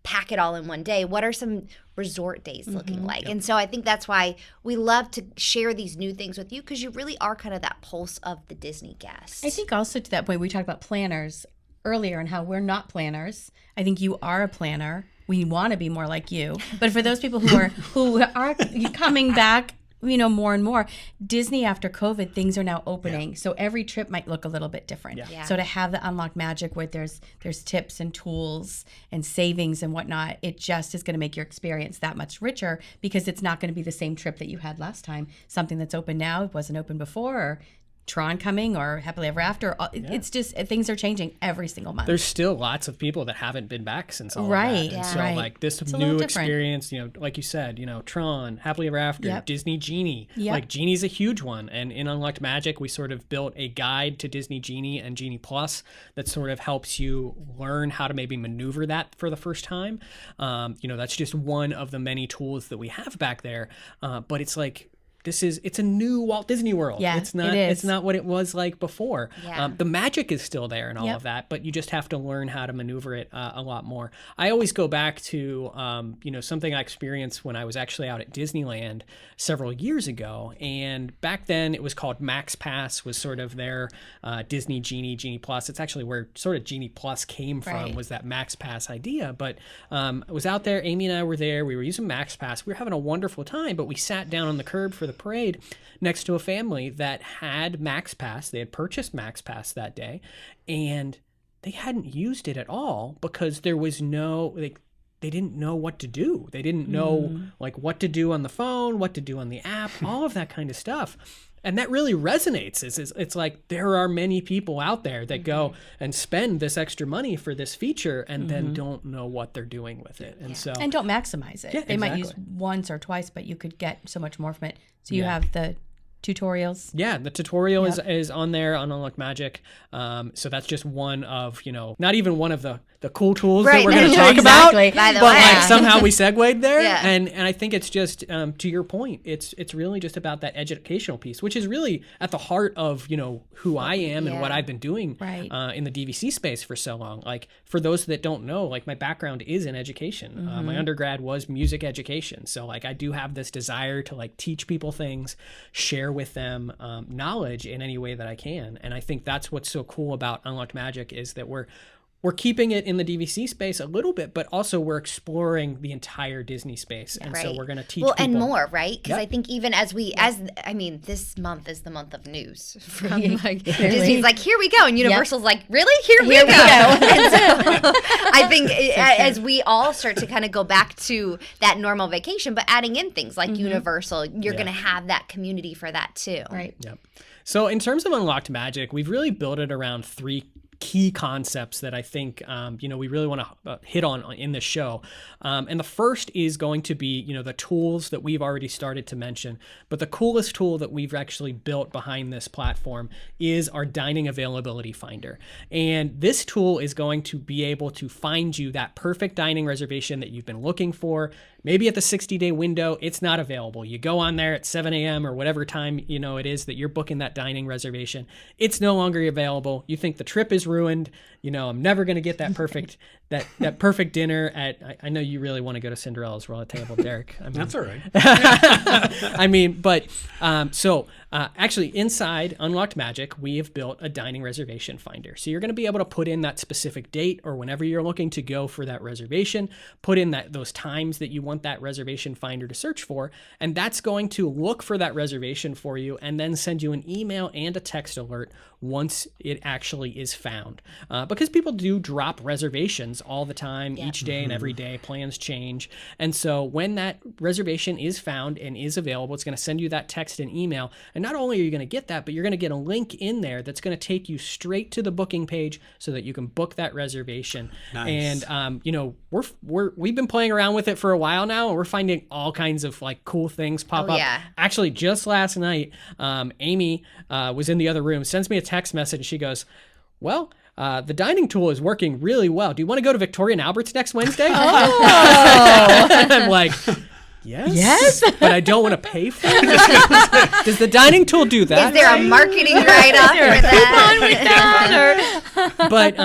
pack it all in one day? What are some resort days looking like? And so I think that's why we love to share these new things with you, because you really are kind of that pulse of the Disney guest. I think also to that point, we talked about planners earlier and how we're not planners. I think you are a planner. We want to be more like you. But for those people who are coming back, more and more, Disney after COVID, things are now opening. So every trip might look a little bit different. So to have the Unlocked Magic where there's tips and tools and savings and whatnot, it just is going to make your experience that much richer, because it's not going to be the same trip that you had last time. Something that's open now wasn't open before, or Tron coming, or Happily Ever After. It's just, things are changing every single month. There's still lots of people that haven't been back since all right. of that. And so like this it's new experience, like you said, Tron, Happily Ever After, Disney Genie. Like Genie's a huge one. And in Unlocked Magic, we sort of built a guide to Disney Genie and Genie Plus that sort of helps you learn how to maybe maneuver that for the first time. That's just one of the many tools that we have back there. But it's like, it's a new Walt Disney World. Yeah, it's not what it was like before. Yeah. The magic is still there and all of that, but you just have to learn how to maneuver it a lot more. I always go back to something I experienced when I was actually out at Disneyland several years ago, and back then it was called Max Pass, was sort of their Disney Genie Plus. It's actually where sort of Genie Plus came from, was that Max Pass idea. But I was out there, Amy and I were there, we were using Max Pass, we were having a wonderful time, but we sat down on the curb for the parade next to a family that had Max Pass. They had purchased Max Pass that day, and they hadn't used it at all because there was they didn't know what to do. They didn't know what to do on the phone, what to do on the app, all of that kind of stuff. And that really resonates. It's like there are many people out there that go and spend this extra money for this feature and then don't know what they're doing with it. And don't maximize it. They might use once or twice, but you could get so much more from it. So you have the tutorials. Yeah, the tutorial is on there on Unlocked Magic. So that's just one of, not even one of the cool tools that we're going to talk about. But somehow we segued there. Yeah. And I think it's just, to your point, it's really just about that educational piece, which is really at the heart of, who I am and what I've been doing in the DVC space for so long. Like, for those that don't know, my background is in education. My undergrad was music education. So I do have this desire to teach people things, share with them knowledge in any way that I can. And I think that's what's so cool about Unlocked Magic, is that we're keeping it in the DVC space a little bit, but also we're exploring the entire Disney space. And so we're going to teach people. And more, right? Because I think even this month is the month of news. From Disney's here we go. And Universal's really? Here we go. And so I think as we all start to kind of go back to that normal vacation, but adding in things like Universal, you're going to have that community for that too. Right. Yep. So in terms of Unlocked Magic, we've really built it around three key concepts that I think, we really want to hit on in the show. And the first is going to be, the tools that we've already started to mention. But the coolest tool that we've actually built behind this platform is our dining availability finder. And this tool is going to be able to find you that perfect dining reservation that you've been looking for. Maybe at the 60-day window, it's not available. You go on there at 7 a.m. or whatever time, it is that you're booking that dining reservation. It's no longer available. You think the trip is ruined. I'm never going to get that perfect that perfect dinner at, I know you really want to go to Cinderella's Royal Table, Derek. That's all right. Actually inside Unlocked Magic, we have built a dining reservation finder. So you're going to be able to put in that specific date or whenever you're looking to go for that reservation, put in those times that you want that reservation finder to search for, and that's going to look for that reservation for you and then send you an email and a text alert once it actually is found. Because people do drop reservations all the time, each day and every day, plans change. And so when that reservation is found and is available, it's going to send you that text and email. And not only are you going to get that, but you're going to get a link in there that's going to take you straight to the booking page so that you can book that reservation. Nice. And, we've been playing around with it for a while now, and we're finding all kinds of cool things pop up. Yeah. Actually, just last night, Amy was in the other room, sends me a text message, and she goes, well, the dining tool is working really well. Do you want to go to Victoria and Albert's next Wednesday? Oh. I'm like, yes, but I don't want to pay for it. Does the dining tool do that? Is there a marketing write-off for that? But,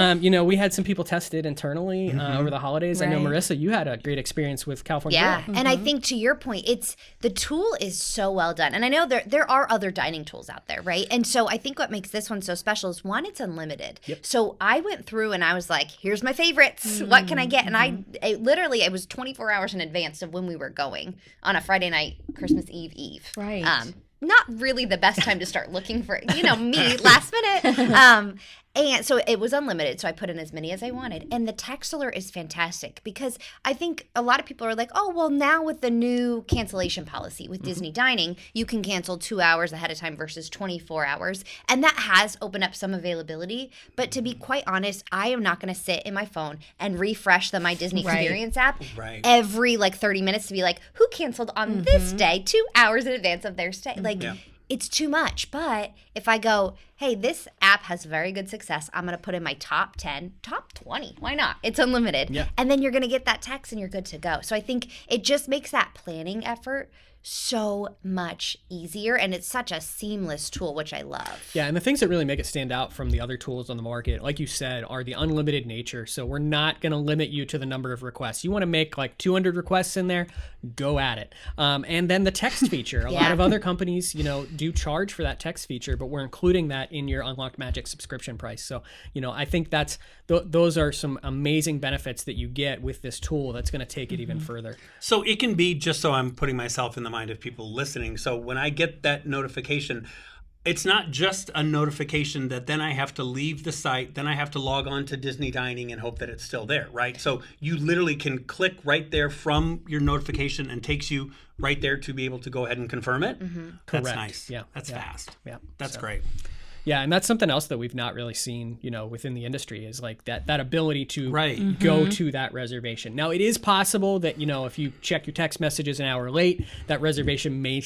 we had some people test it internally over the holidays. I know, Marissa, you had a great experience with California Grill. Yeah, and I think to your point, the tool is so well done. And I know there are other dining tools out there, right? And so I think what makes this one so special is, one, it's unlimited. Yep. So I went through and I was like, here's my favorites. What can I get? And it was 24 hours in advance of when we were going on a Friday night, Christmas Eve. Right. Not really the best time to start looking for, me last minute. And so it was unlimited, so I put in as many as I wanted. And the text alert is fantastic because I think a lot of people are like, oh, well, now with the new cancellation policy with Disney Dining, you can cancel 2 hours ahead of time versus 24 hours. And that has opened up some availability. But to be quite honest, I am not going to sit in my phone and refresh the My Disney Experience app every 30 minutes to be like, who canceled on this day 2 hours in advance of their stay? It's too much. But if I go, hey, this app has very good success, I'm going to put in my top 10, top 20. Why not? It's unlimited. Yeah. And then you're going to get that text and you're good to go. So I think it just makes that planning effort so much easier, and it's such a seamless tool, which I love. Yeah, and the things that really make it stand out from the other tools on the market, like you said, are the unlimited nature. So we're not going to limit you to the number of requests. You want to make 200 requests in there, go at it. And then the text feature. A lot of other companies, do charge for that text feature, but we're including that in your Unlocked Magic subscription price. So, I think those are some amazing benefits that you get with this tool that's going to take it even further. So it can be, just so I'm putting myself in the mind of people listening, so when I get that notification, it's not just a notification that then I have to leave the site, then I have to log on to Disney Dining and hope that it's still there, right? So you literally can click right there from your notification and takes you right there to be able to go ahead and confirm it. Correct. That's nice. Yeah. That's fast. Yeah. That's great. Yeah, and that's something else that we've not really seen, within the industry is that ability to go to that reservation. Now, it is possible that, if you check your text messages an hour late, that reservation may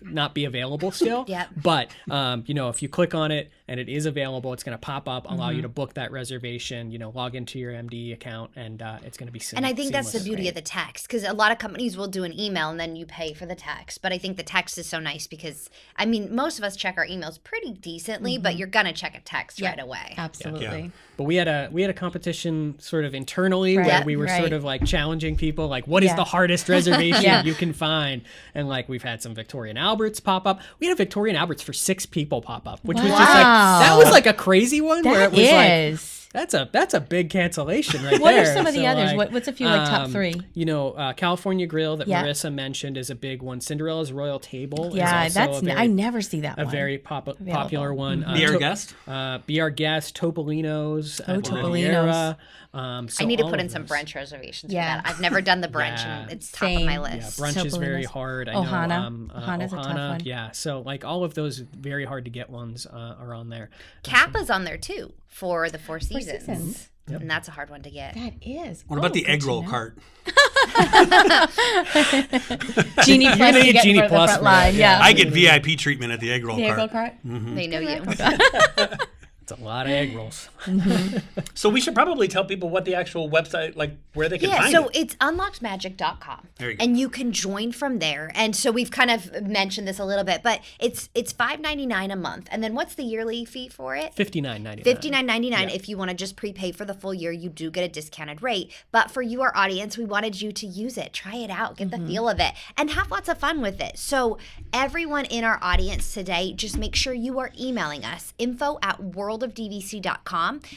not be available still. But, if you click on it and it is available, it's going to pop up, allow you to book that reservation, log into your MD account, and it's going to be seamless. And I think that's the beauty of the text, because a lot of companies will do an email and then you pay for the text. But I think the text is so nice because, most of us check our emails pretty decently, but you're going to check a text right away. Absolutely. Yeah. But we had a competition sort of internally where we were sort of challenging people, what is the hardest reservation you can find? And we've had some Victoria and Albert's pop up. We had a Victoria and Albert's for 6 people pop up, which was just that was a crazy one where it was That's a big cancellation right What there. are some of the So, others? like, What's a few like top 3? California Grill that Yeah. Marissa mentioned is a big one. Cinderella's Royal Table Yeah, is also I never see that a one. very popular one. Be Our Guest? Be Our Guest, Topolino's. Oh, at Topolino's. Riviera. I need to put in some brunch reservations for that. I'i've never done the brunch, and it's top of my Yeah, list. brunch is very Topolino's. hard. I Ohana. know. Ohana's a tough one. Yeah, so like all of those very hard to get ones are on there. Kappa's on there too for the Four Seasons. And that's a hard one to get. That is. What about the egg roll cart? Genie Plus need to get Genie for the Plus front for that, line. yeah. Yeah. I get VIP treatment at the egg roll The egg roll cart. cart. They know you. It's a lot of egg rolls. So we should probably tell people what the actual website, like where they can find so it. it's unlockedmagic.com. There you go. And you can join from there. And so we've kind of mentioned this a little bit, but it's $5.99 a month. And then what's the yearly fee for it? $59.99. $59.99. If you want to just prepay for the full year, you do get a discounted rate. But for you, our audience, we wanted you to use it, try it out, get the feel of it, and have lots of fun with it. So everyone in our audience today, just make sure you are emailing us, info@worldofdvc.com,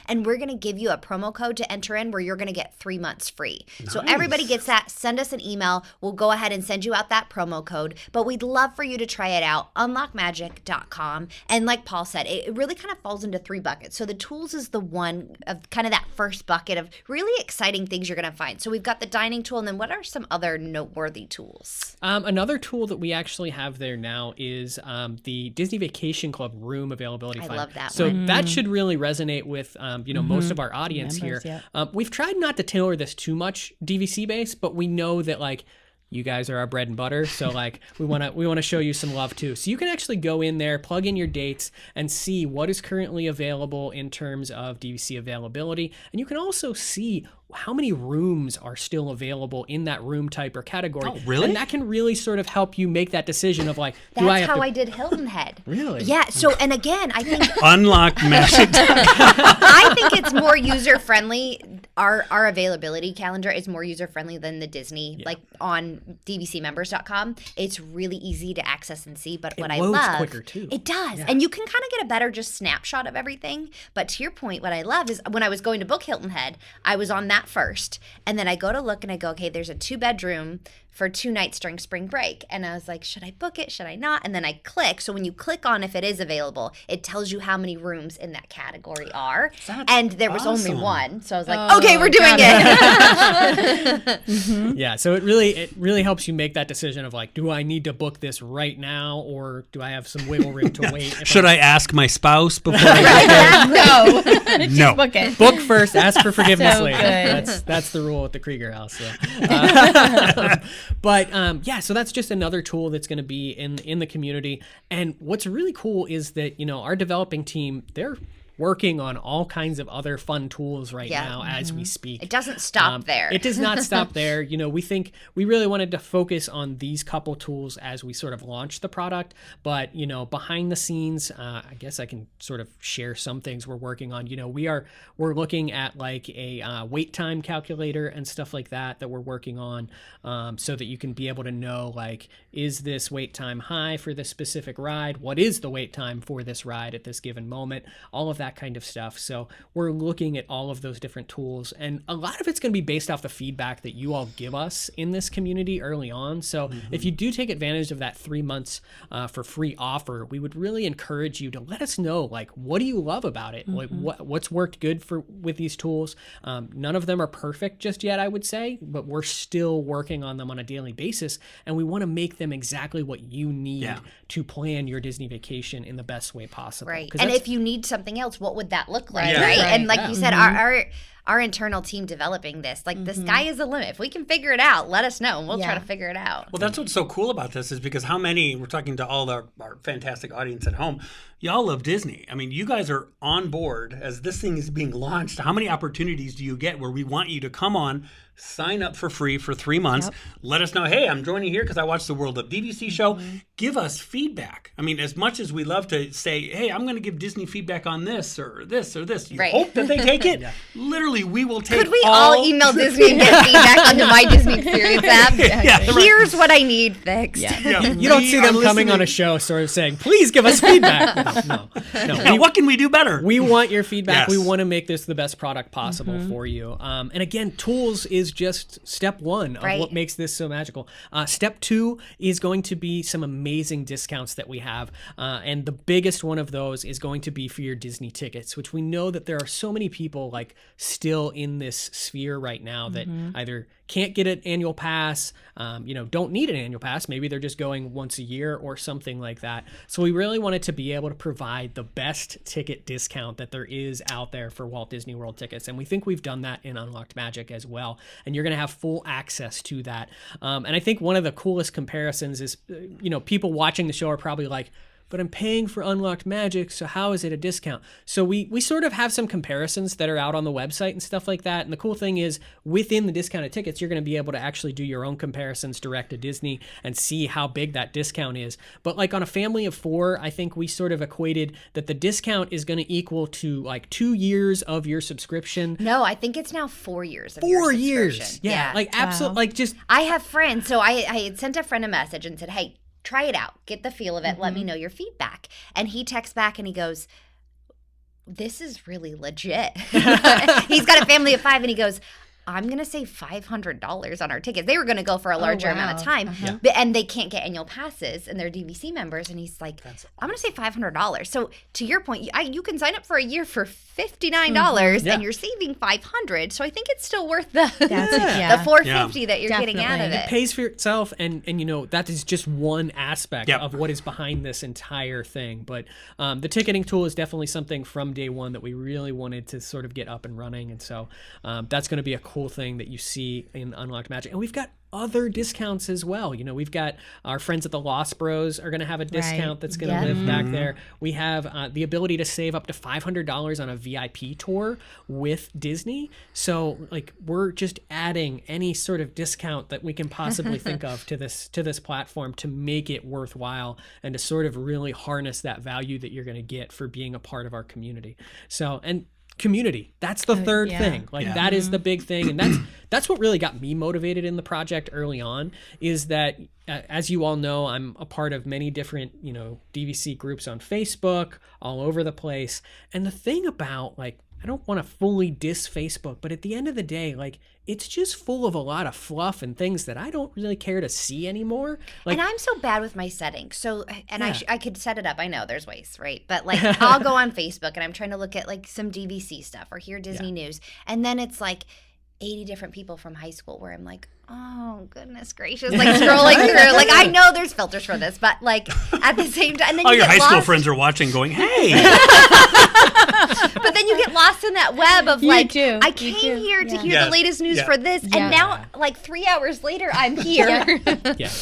and we're going to give you a promo code to enter in where you're going to get 3 months free. So everybody gets that. Send us an email. We'll go ahead and send you out that promo code. But we'd love for you to try it out, unlockmagic.com. And like Paul said, it really kind of falls into 3 buckets. So the tools is the one of kind of that first bucket of really exciting things you're going to find. So we've got the dining tool, and then what are some other noteworthy tools? Another tool that we actually have there now is the Disney Vacation Club room availability I find. love that So one. that should really resonate with most of our audience Members, here. yeah. We've tried not to tailor this too much DVC based, but we know that like you guys are our bread and butter, so like we want to show you some love too. So you can actually go in there, plug in your dates, and see what is currently available in terms of DVC availability, and you can also see how many rooms are still available in that room type or category. Oh, really? And that can really sort of help you make that decision of like, do I That's have how to I did Hilton Head. Really? Yeah. So, and again, I think Unlocked Magic. I think it's more user friendly. Our availability calendar is more user friendly than the Disney, like on DVCmembers.com. It's really easy to access and see. But what I loads love, quicker, too. it does, and you can kind of get a better just snapshot of everything. But to your point, what I love is when I was going to book Hilton Head, I was on that first, and then I go to look and I go, okay, there's a 2-bedroom for 2 nights during spring break. And I was like, should I book it? Should I not? And then I click. So when you click on if it is available, it tells you how many rooms in that category are. And there was only awesome. one. So I was like, okay, we're doing it. Yeah, so it really helps you make that decision of like, do I need to book this right now, or do I have some wiggle room to wait? Should I ask my spouse before I get there? No. No. Book it. book first, ask for forgiveness So later? good. That's the rule at the Krieger house. So. But so that's just another tool that's going to be in the community. And what's really cool is that our developing team, they're working on all kinds of other fun tools right now as we speak. It doesn't stop there. It does not stop there. We think we really wanted to focus on these couple tools as we sort of launch the product. But, behind the scenes, I guess I can sort of share some things we're working on. We're looking at like a wait time calculator and stuff like that we're working on, so that you can be able to know, like, is this wait time high for this specific ride? What is the wait time for this ride at this given moment? All of that kind of stuff. So we're looking at all of those different tools, and a lot of it's going to be based off the feedback that you all give us in this community early on. So if you do take advantage of that 3 months for free offer, we would really encourage you to let us know, like, what do you love about it? Like what's worked good with these tools. None of them are perfect just yet, I would say, but we're still working on them on a daily basis, and we want to make them exactly what you need to plan your Disney vacation in the best way possible. Right. And if you need something else, what would that look like? Yeah. Right. Right. And like Yeah. you said, our internal team developing this, like the sky is the limit. If we can figure it out, let us know and we'll try to figure it out. Well, that's what's so cool about this is because we're talking to all our fantastic audience at home. Y'all love Disney. I mean, you guys are on board as this thing is being launched. How many opportunities do you get where we want you to come on, sign up for free for 3 months, let us know, hey, I'm joining here because I watched the World of DVC show. Give us feedback. I mean, as much as we love to say, hey, I'm going to give Disney feedback on this or this or this, you hope that they take it. Literally literally, we will take Could we all email Disney and get feedback on the My Disney Experience app? Here's what I need fixed. You don't see them coming on a show sort of saying, please give us feedback. No. What can we do better? We want your feedback. Yes. We want to make this the best product possible for you. And again, tools is just step one of what makes this so magical. Step two is going to be some amazing discounts that we have. And the biggest one of those is going to be for your Disney tickets, which we know that there are so many people like still in this sphere right now that either can't get an annual pass, don't need an annual pass. Maybe they're just going once a year or something like that. So we really wanted to be able to provide the best ticket discount that there is out there for Walt Disney World tickets. And we think we've done that in Unlocked Magic as well. And you're going to have full access to that. And I think one of the coolest comparisons is, people watching the show are probably like, but I'm paying for Unlocked Magic, so how is it a discount? So we sort of have some comparisons that are out on the website and stuff like that. And the cool thing is within the discounted tickets, you're going to be able to actually do your own comparisons direct to Disney and see how big that discount is. But like on a family of 4, I think we sort of equated that the discount is going to equal to like 2 years of your subscription. No, I think it's now 4 years of your 4 subscription. years. Yeah. Like absolutely, like just. I have friends, so I had sent a friend a message and said, hey, try it out. Get the feel of it. Let me know your feedback. And he texts back and he goes, this is really legit. He's got a family of 5 and he goes, I'm going to save $500 on our tickets. They were going to go for a larger amount of time, and they can't get annual passes, and they're DVC members. And he's like, I'm going to save $500. So to your point, you can sign up for a year for $59, and you're saving $500. So I think it's still worth the $450 that you're getting out of it. It pays for itself, and that is just one aspect of what is behind this entire thing. But the ticketing tool is definitely something from day one that we really wanted to sort of get up and running, and so that's going to be a cool thing that you see in Unlocked Magic. And we've got other discounts as well. We've got our friends at the Lost Bros are going to have a discount that's going to live back there. We have the ability to save up to $500 on a VIP tour with Disney. So like we're just adding any sort of discount that we can possibly think of to this platform to make it worthwhile and to sort of really harness that value that you're going to get for being a part of our community. So, and community, that's the third thing. Like that is the big thing, and that's what really got me motivated in the project early on, is that as you all know, I'm a part of many different DVC groups on Facebook all over the place. And the thing about, like, I don't want to fully diss Facebook, but at the end of the day, like, it's just full of a lot of fluff and things that I don't really care to see anymore. Like, and I'm so bad with my settings. So, I could set it up. I know there's ways, right? But like, I'll go on Facebook and I'm trying to look at like some DVC stuff or hear Disney news. And then it's like 80 different people from high school where I'm like, oh, goodness gracious. Like scrolling through. Like, I know there's filters for this, but like at the same time. And then all you your get high school lost. friends are watching going, hey. But then you get lost in that web of like, I came here to hear Yes. the latest news Yeah. for this. And now, like 3 hours later, I'm here.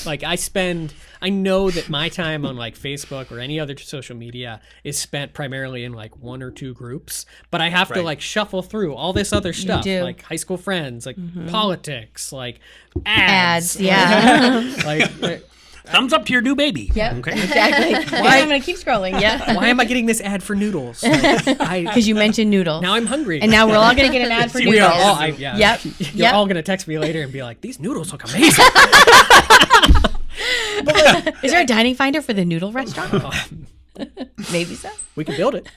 Like I know that my time on like Facebook or any other social media is spent primarily in like 1 or 2 groups, but I have to like shuffle through all this other stuff, like high school friends, like politics, like ads. like thumbs up to your new baby. Yep. Okay. Exactly. I'm going to keep scrolling. Yeah. Why am I getting this ad for noodles? Because you mentioned noodles. Now I'm hungry. And now we're all going to get an ad for noodles. We are all. You're all going to text me later and be like, "These noodles look amazing." Is there a dining finder for the noodle restaurant? Maybe so. We can build it.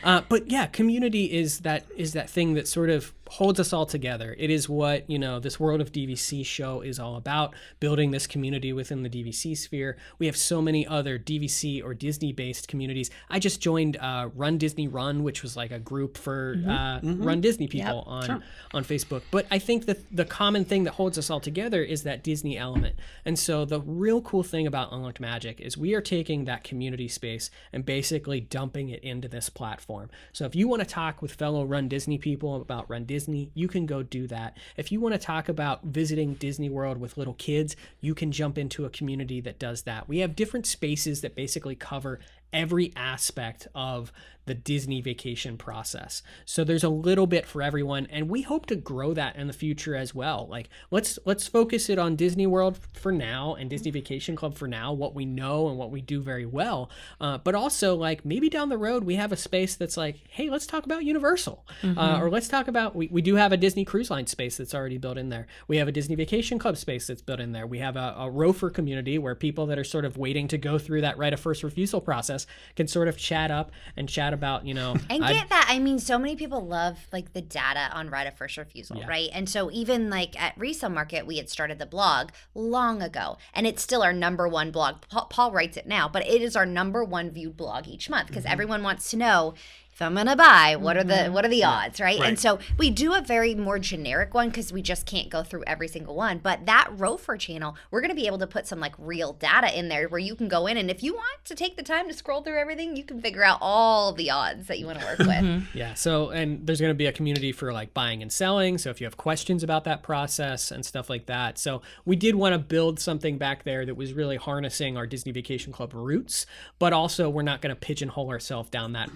But yeah, community is that thing that sort of holds us all together. It is what, this World of DVC show is all about, building this community within the DVC sphere. We have so many other DVC or Disney-based communities. I just joined Run Disney Run, which was like a group for Run Disney people on Facebook. But I think that the common thing that holds us all together is that Disney element. And so the real cool thing about Unlocked Magic is we are taking that community space and basically dumping it into this platform. So if you want to talk with fellow Run Disney people about Run Disney, you can go do that. If you want to talk about visiting Disney World with little kids, you can jump into a community that does that. We have different spaces that basically cover every aspect of the Disney vacation process. So there's a little bit for everyone, and we hope to grow that in the future as well. Like let's focus it on Disney World for now and Disney Vacation Club for now, what we know and what we do very well. But also like maybe down the road we have a space that's like, hey, let's talk about Universal, or let's talk about, we do have a Disney Cruise Line space that's already built in there. We have a Disney Vacation Club space that's built in there. We have a ROFR community where people that are sort of waiting to go through that right of first refusal process can sort of chat up and chat about, you know. And get that. I mean, so many people love like the data on right of first refusal, right? And so even like at Resale Market, we had started the blog long ago, and it's still our number one blog. Paul writes it now, but it is our number one viewed blog each month because everyone wants to know, if I'm gonna buy, what are the odds, right? And so we do a very more generic one because we just can't go through every single one. But that ROFR channel, we're gonna be able to put some like real data in there where you can go in, and if you want to take the time to scroll through everything, you can figure out all the odds that you want to work with. Yeah. So, and there's gonna be a community for like buying and selling. So if you have questions about that process and stuff like that. So we did want to build something back there that was really harnessing our Disney Vacation Club roots, but also we're not gonna pigeonhole ourselves down that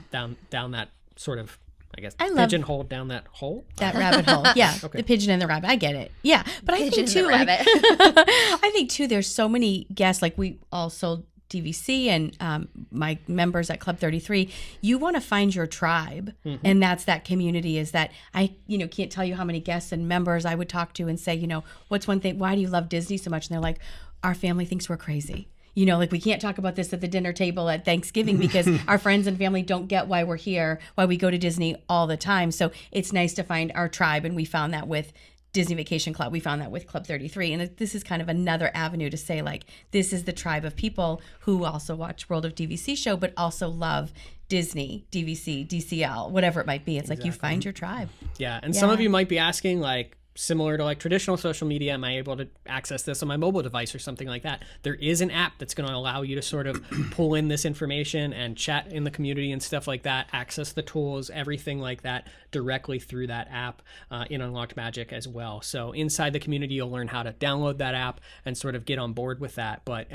sort of, I guess, pigeonhole down that hole. That rabbit hole. Yeah. Okay. The pigeon and the rabbit. I get it. Yeah. But I think too, like, I think too, there's so many guests, like we all sold DVC and my members at Club 33, you want to find your tribe. And that's that community, is that I, can't tell you how many guests and members I would talk to and say, what's one thing, why do you love Disney so much? And they're like, our family thinks we're crazy. Like we can't talk about this at the dinner table at Thanksgiving because our friends and family don't get why we're here, why we go to Disney all the time. So it's nice to find our tribe. And we found that with Disney Vacation Club. We found that with Club 33. And this is kind of another avenue to say, like, this is the tribe of people who also watch World of DVC show, but also love Disney, DVC, DCL, whatever it might be. It's like you find your tribe. Yeah. And some of you might be asking, like, similar to like traditional social media, am I able to access this on my mobile device or something like that? There is an app that's going to allow you to sort of pull in this information and chat in the community and stuff like that, access the tools, everything like that directly through that app in Unlocked Magic as well. So inside the community, you'll learn how to download that app and sort of get on board with that. But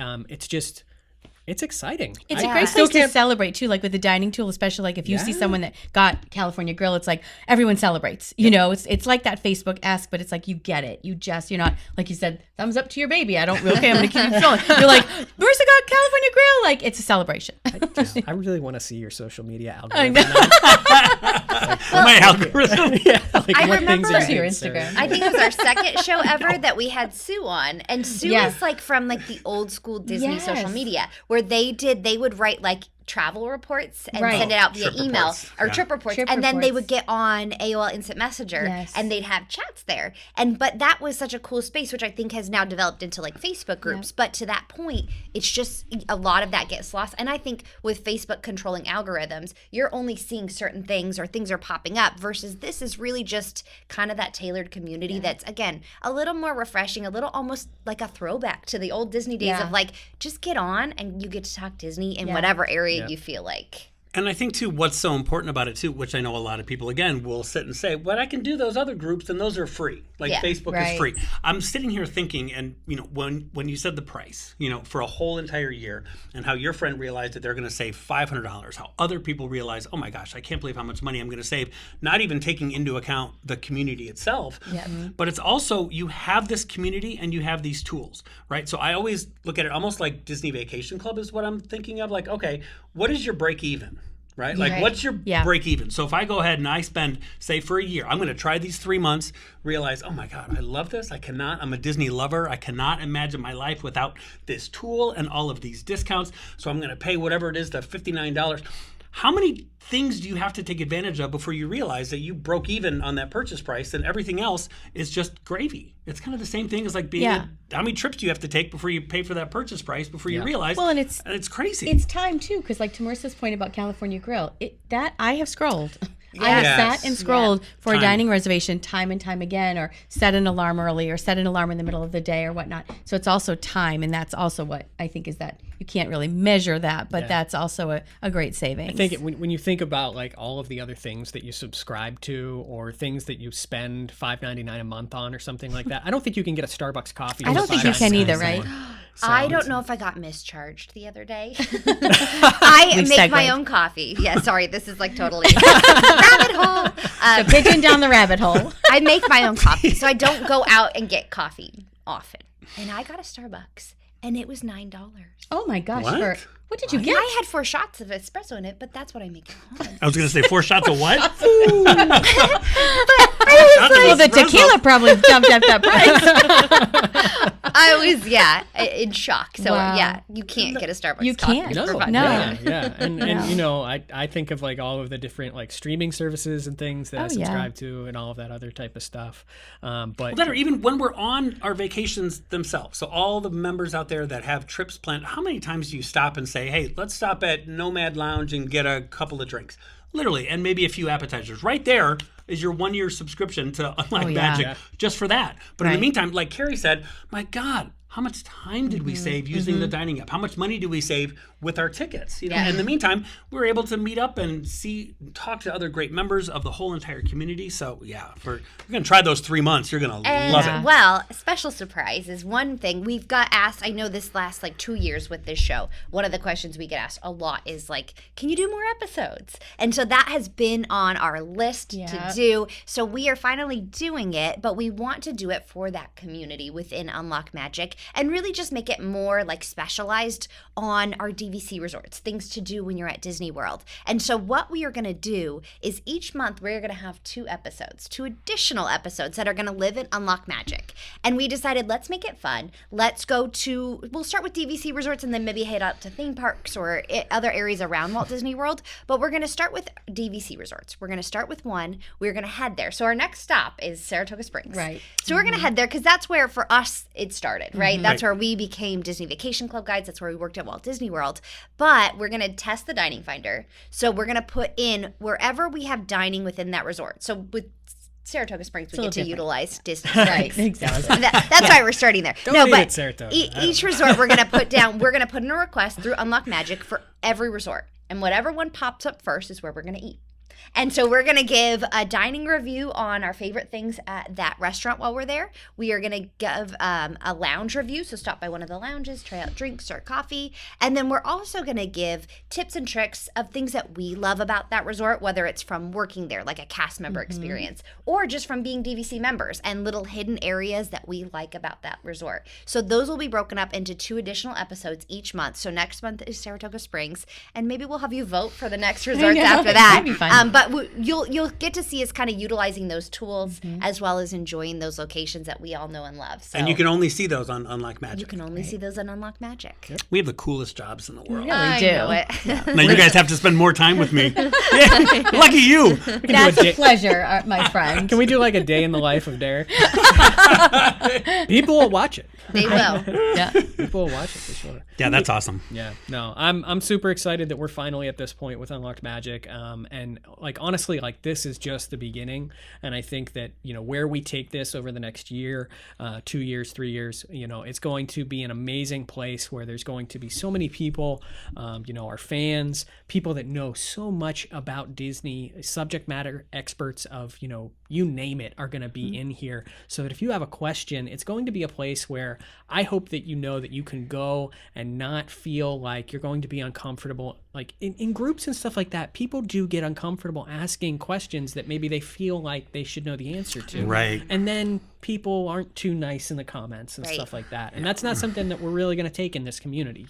it's exciting. It's a great place to celebrate too, like with the dining tool, especially like if you see someone that got California Grill, it's like everyone celebrates. It's like that Facebook ask, but it's like you get it. You're not, like you said, thumbs up to your baby. I'm gonna keep going. You're like, Marissa got California Grill. Like it's a celebration. I really want to see your social media algorithm. My algorithm. I remember your Instagram. I think it was our second show ever that we had Sue on, and Sue is like from like the old school Disney social media, where they would write like travel reports and send it out via email or trip reports, and then they would get on AOL Instant Messenger and they'd have chats there. But that was such a cool space, which I think has now developed into like Facebook groups. But to that point, it's just a lot of that gets lost. And I think with Facebook controlling algorithms, you're only seeing certain things or things are popping up, versus this is really just kind of that tailored community that's, again, a little more refreshing, a little almost like a throwback to the old Disney days of like, just get on and you get to talk Disney in whatever area you feel like. And I think, too, what's so important about it, too, which I know a lot of people, again, will sit and say, well, I can do those other groups, and those are free. Like, Facebook is free. I'm sitting here thinking, and, when you said the price, for a whole entire year, and how your friend realized that they're going to save $500, how other people realize, oh, my gosh, I can't believe how much money I'm going to save, not even taking into account the community itself. But it's also, you have this community, and you have these tools, right? So I always look at it almost like Disney Vacation Club is what I'm thinking of. Like, okay, what is your break even? Right? Like, what's your break even? So if I go ahead and I spend, say, for a year, I'm going to try these 3 months, realize, oh my God, I love this. I'm a Disney lover. I cannot imagine my life without this tool and all of these discounts. So I'm going to pay whatever it is, the $59. How many things do you have to take advantage of before you realize that you broke even on that purchase price and everything else is just gravy? It's kind of the same thing as like being how many trips do you have to take before you pay for that purchase price before you realize? Well, and it's crazy. It's time too, because like to Marissa's point about California Grill, that I have scrolled. I have sat and scrolled for a dining reservation time and time again, or set an alarm early, or set an alarm in the middle of the day or whatnot. So it's also time, and that's also what I think is that you can't really measure that, but that's also a great savings. I think when you think about like all of the other things that you subscribe to, or things that you spend $5.99 a month on or something like that, I don't think you can get a Starbucks coffee. I don't think you can either, right? I don't know if I got mischarged the other day. I make my own coffee. Yeah, sorry, this is like totally rabbit hole. So pigeon down the rabbit hole. I make my own coffee, so I don't go out and get coffee often. And I got a Starbucks, and it was $9. Oh my gosh! What? What did you get? I had 4 shots of espresso in it, but that's what I make at home. I was going to say 4 shots of what? Well, the tequila probably jumped at that price. I was, in shock. So, Wow. you can't get a Starbucks You coffee can't. for $5. No. Yeah. And you know, I think of like all of the different like streaming services and things that I subscribe to and all of that other type of stuff. But Or even when we're on our vacations themselves. So all the members out there that have trips planned, how many times do you stop and say, hey, let's stop at Nomad Lounge and get a couple of drinks? Literally, and maybe a few appetizers. Right there is your 1-year subscription to Unlike Magic just for that. But in the meantime, like Kerri said, my God, how much time did we save using the dining app? How much money do we save with our tickets? You know, in the meantime, we were able to meet up and talk to other great members of the whole entire community. So we're gonna try those 3 months. You're gonna love it. Well, a special surprise is one thing we've got asked. I know this last like 2 years with this show. One of the questions we get asked a lot is like, can you do more episodes? And so that has been on our list to do. So we are finally doing it, but we want to do it for that community within Unlock Magic and really just make it more like specialized on our DVC resorts, things to do when you're at Disney World. And so what we are going to do is each month we're going to have 2 additional episodes that are going to live in Unlock Magic. And we decided, let's make it fun. We'll start with DVC resorts and then maybe head out to theme parks or other areas around Walt Disney World. But we're going to start with DVC resorts. We're going to start with one. We're going to head there. So our next stop is Saratoga Springs. Right. So we're going to head there because that's where for us it started, right? That's where we became Disney Vacation Club guides. That's where we worked at Walt Disney World. But we're going to test the dining finder. So we're going to put in wherever we have dining within that resort. So with Saratoga Springs, we get to utilize Disney Springs. Exactly. That's why we're starting there. Saratoga. Each resort we're going to put in a request through Unlock Magic for every resort. And whatever one pops up first is where we're going to eat. And so we're going to give a dining review on our favorite things at that restaurant while we're there. We are going to give a lounge review, so stop by one of the lounges, try out drinks or coffee. And then we're also going to give tips and tricks of things that we love about that resort, whether it's from working there, like a cast member experience, or just from being DVC members and little hidden areas that we like about that resort. So those will be broken up into 2 additional episodes each month. So next month is Saratoga Springs, and maybe we'll have you vote for the next resorts after that. That'd be fun. But you'll get to see us kind of utilizing those tools as well as enjoying those locations that we all know and love. So And you can only see those on Unlock Magic. you can only see those on Unlock Magic. We have the coolest jobs in the world. Yeah, we do. I know it. Now you guys have to spend more time with me. Yeah, lucky you. That's a pleasure, my friend. Can we do like a day in the life of Derek? People will watch it. They will. Yeah. People will watch it for sure. Yeah, that's awesome. Yeah, no, I'm super excited that we're finally at this point with Unlocked Magic, and like honestly, like this is just the beginning, and I think that where we take this over the next year, 2 years, 3 years, it's going to be an amazing place where there's going to be so many people, our fans, people that know so much about Disney, subject matter experts of you name it are going to be in here, so that if you have a question, it's going to be a place where I hope that that you can go and not feel like you're going to be uncomfortable. Like in groups and stuff like that, people do get uncomfortable asking questions that maybe they feel like they should know the answer to. Right. And then people aren't too nice in the comments and stuff like that. And that's not something that we're really going to take in this community.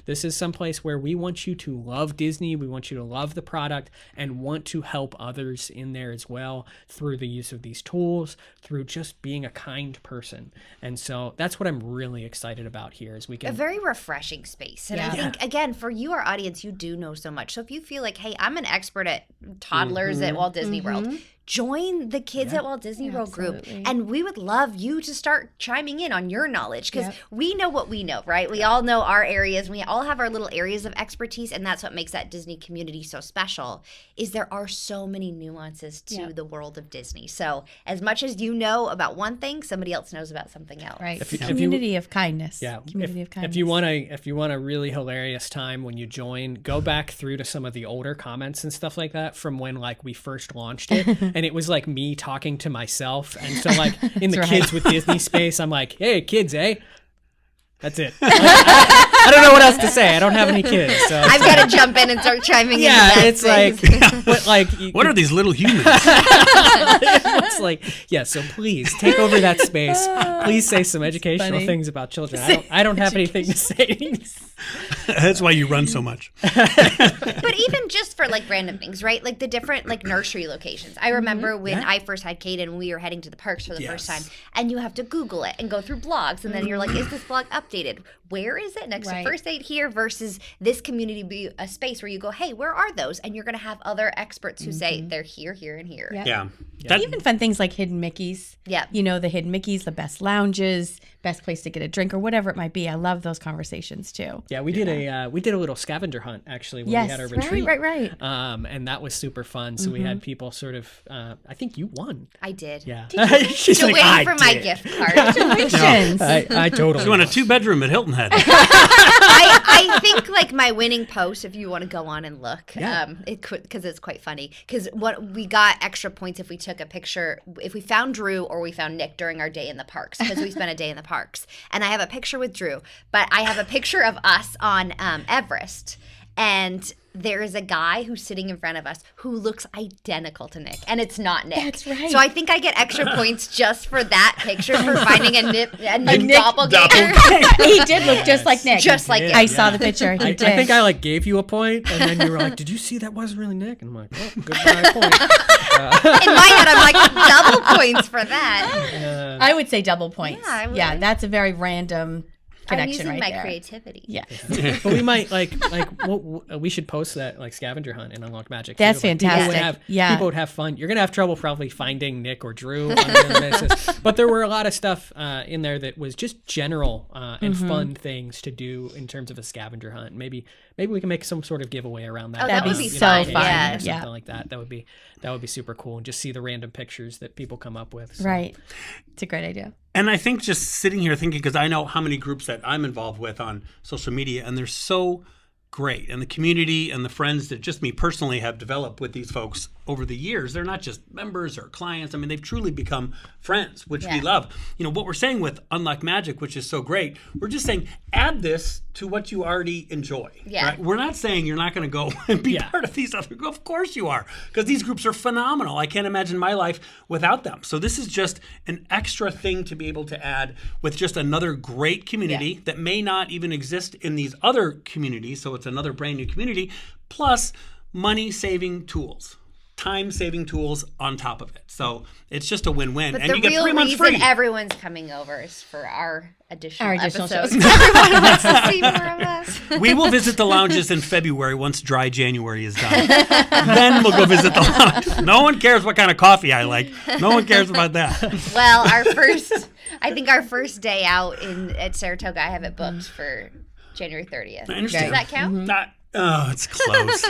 This is someplace where we want you to love Disney. We want you to love the product and want to help others in there as well through the use of these tools, through just being a kind person. And so that's what I'm really excited about here is we can... A very refreshing space. And I think, again, for you, our audience, you do know so much. So if you feel like, hey, I'm an expert at toddlers at Walt Disney World, join the Kids at Walt Disney World group. And we would love you to start chiming in on your knowledge because we know what we know, right? We all know our areas. We all have our little areas of expertise, and that's what makes that Disney community so special is there are so many nuances to the world of Disney. So as much as you know about one thing, somebody else knows about something else. Right. Community of kindness. Yeah. Community of kindness. If you want a really hilarious time when you join, go back through to some of the older comments and stuff like that from when we first launched it. And it was like me talking to myself. And so in the Kids with Disney space, I'm like, hey, kids, eh? That's it. I don't know what else to say. I don't have any kids. So I've got to jump in and start chiming in. yeah, that it's space. like, What are these little humans? it's like, yeah. So please take over that space. Please say some educational funny. things about children. I don't have anything to say. That's why you run so much. But even just for like random things, right? Like the different like nursery locations. I remember when I first had Caden, we were heading to the parks for the first time, and you have to Google it and go through blogs, and then you're like, is this blog updated? Where is it next to First Aid here versus this community be a space where you go, hey, where are those? And you're going to have other experts who say they're here, here, and here. Yeah. Yeah. Even fun things like hidden Mickeys. Yeah. You know, the hidden Mickeys, the best lounges, best place to get a drink or whatever it might be. I love those conversations too. Yeah, we did a little scavenger hunt actually when we had our Yes, retreat. right. And that was super fun. So we had people sort of. I think you won. I did. Yeah. She's She's like, waiting I for my did. gift card. Congratulations. I totally. You want a 2-bedroom at Hilton Head. I think like my winning post, if you want to go on and look, because it's quite funny. Because what we got extra points if we took a picture, if we found Drew or we found Nick during our day in the parks, because we spent a day in the parks. And I have a picture with Drew, but I have a picture of us on Everest, and there is a guy who's sitting in front of us who looks identical to Nick, and it's not Nick. That's right. So I think I get extra points just for that picture for finding a Nick doppelganger. He did look just like Nick. Just like I saw the picture. He I did. think I like gave you a point, and then you were like, "Did you see that wasn't really Nick?" And I'm like, "Oh, goodbye point." In my head, I'm like, double points for that. I would say double points. Yeah, I would. Yeah, that's a very random I'm connection using right my there. creativity. Yeah. But we might we should post that like scavenger hunt in Unlocked Magic. too. That's Like, people would fantastic. have- Yeah. people would have fun. You're gonna have trouble probably finding Nick or Drew on a regular basis. But there were a lot of stuff in there that was just general and fun things to do in terms of a scavenger hunt. Maybe we can make some sort of giveaway around that. Oh, that would be You know, so a fun. or something Yeah. like that. That would be super cool, and just see the random pictures that people come up with. So. Right. It's a great idea. And I think just sitting here thinking, because I know how many groups that I'm involved with on social media, and they're so great. And the community and the friends that just me personally have developed with these folks over the years, they're not just members or clients. I mean, they've truly become friends, which we love. You know, what we're saying with Unlock Magic, which is so great, we're just saying add this to what you already enjoy. Yeah. Right? We're not saying you're not going to go and be part of these other groups. Of course you are, because these groups are phenomenal. I can't imagine my life without them. So this is just an extra thing to be able to add with just another great community that may not even exist in these other communities. So it's another brand new community, plus money-saving tools. Time-saving tools on top of it. So it's just a win-win. But And the you get real 3 months reason free. everyone's coming over is for our additional shows. episodes. Everyone wants to see more of us. We will visit the lounges in February once dry January is done. Then we'll go visit the lounges. No one cares what kind of coffee I like. No one cares about that. Well, I think our first day out at Saratoga, I have it booked for January 30th. I understand. Does that count? It's close.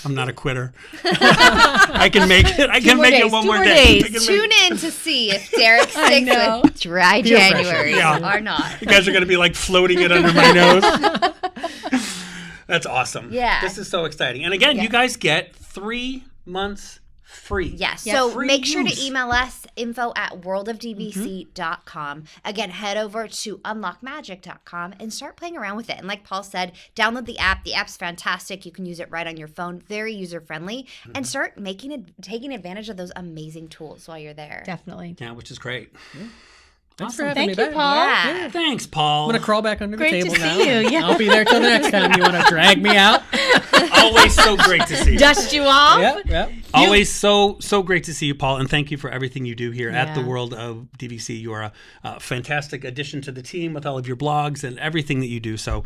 I'm not a quitter. I can make it. I can make it one more day. I can make Tune in to see if Derek sticks know. with dry January Yeah. or not. You guys are going to be like floating it under my nose. That's awesome. Yeah. This is so exciting. And again, you guys get 3 months free. Yes. Yes. So Free make sure use. to email us info@worldofdvc.com. Again, head over to unlockmagic.com and start playing around with it. And like Paul said, download the app. The app's fantastic. You can use it right on your phone. Very user friendly. And start taking advantage of those amazing tools while you're there. Definitely. Yeah, which is great. Thanks for having Thank me you, back. Paul. Yeah. Thanks, Paul. I'm gonna crawl back under the Great to table see now. you, yeah. I'll be there till the next time you want to drag me out. Always so great to see you. Dust you off. Yep. Always so great to see you, Paul, and thank you for everything you do here at the Yeah. World of DVC. You are a fantastic addition to the team with all of your blogs and everything that you do. So,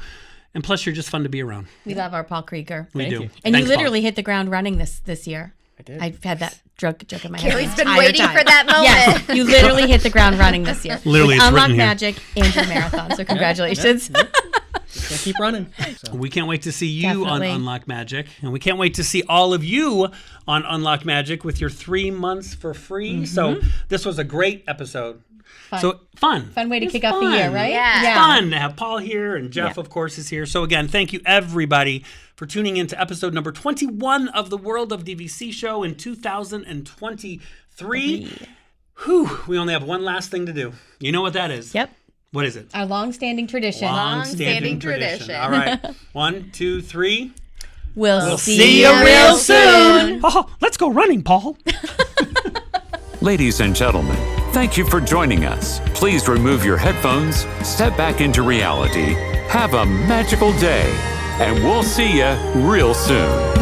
and plus, you're just fun to be around. We love our Paul Krieger. We Thank do. you. And Thanks, you literally hit the ground running this year. I did. I've had that joke in my head. Kerri's the been entire waiting time. for that moment. Yes, you literally hit the ground running this year. Literally, With it's Unlock written here. Magic and your marathon. So congratulations. Gonna keep running. So. We can't wait to see you Definitely. on Unlock Magic. And we can't wait to see all of you on Unlock Magic with your 3 months for free. So this was a great episode. So fun. Fun way to It's kick off the fun. year, right? Yeah. It's fun to have Paul here, and Jeff, Yeah. of course, is here. So again, thank you everybody for tuning in to episode number 21 of the World of DVC show in 2023. Whew, we only have one last thing to do. You know what that is? Yep. What is it? Our long-standing tradition. Long-standing tradition. All right. 1, 2, 3. We'll See you real soon. Oh, let's go running, Paul. Ladies and gentlemen, thank you for joining us. Please remove your headphones, step back into reality, have a magical day, and we'll see you real soon.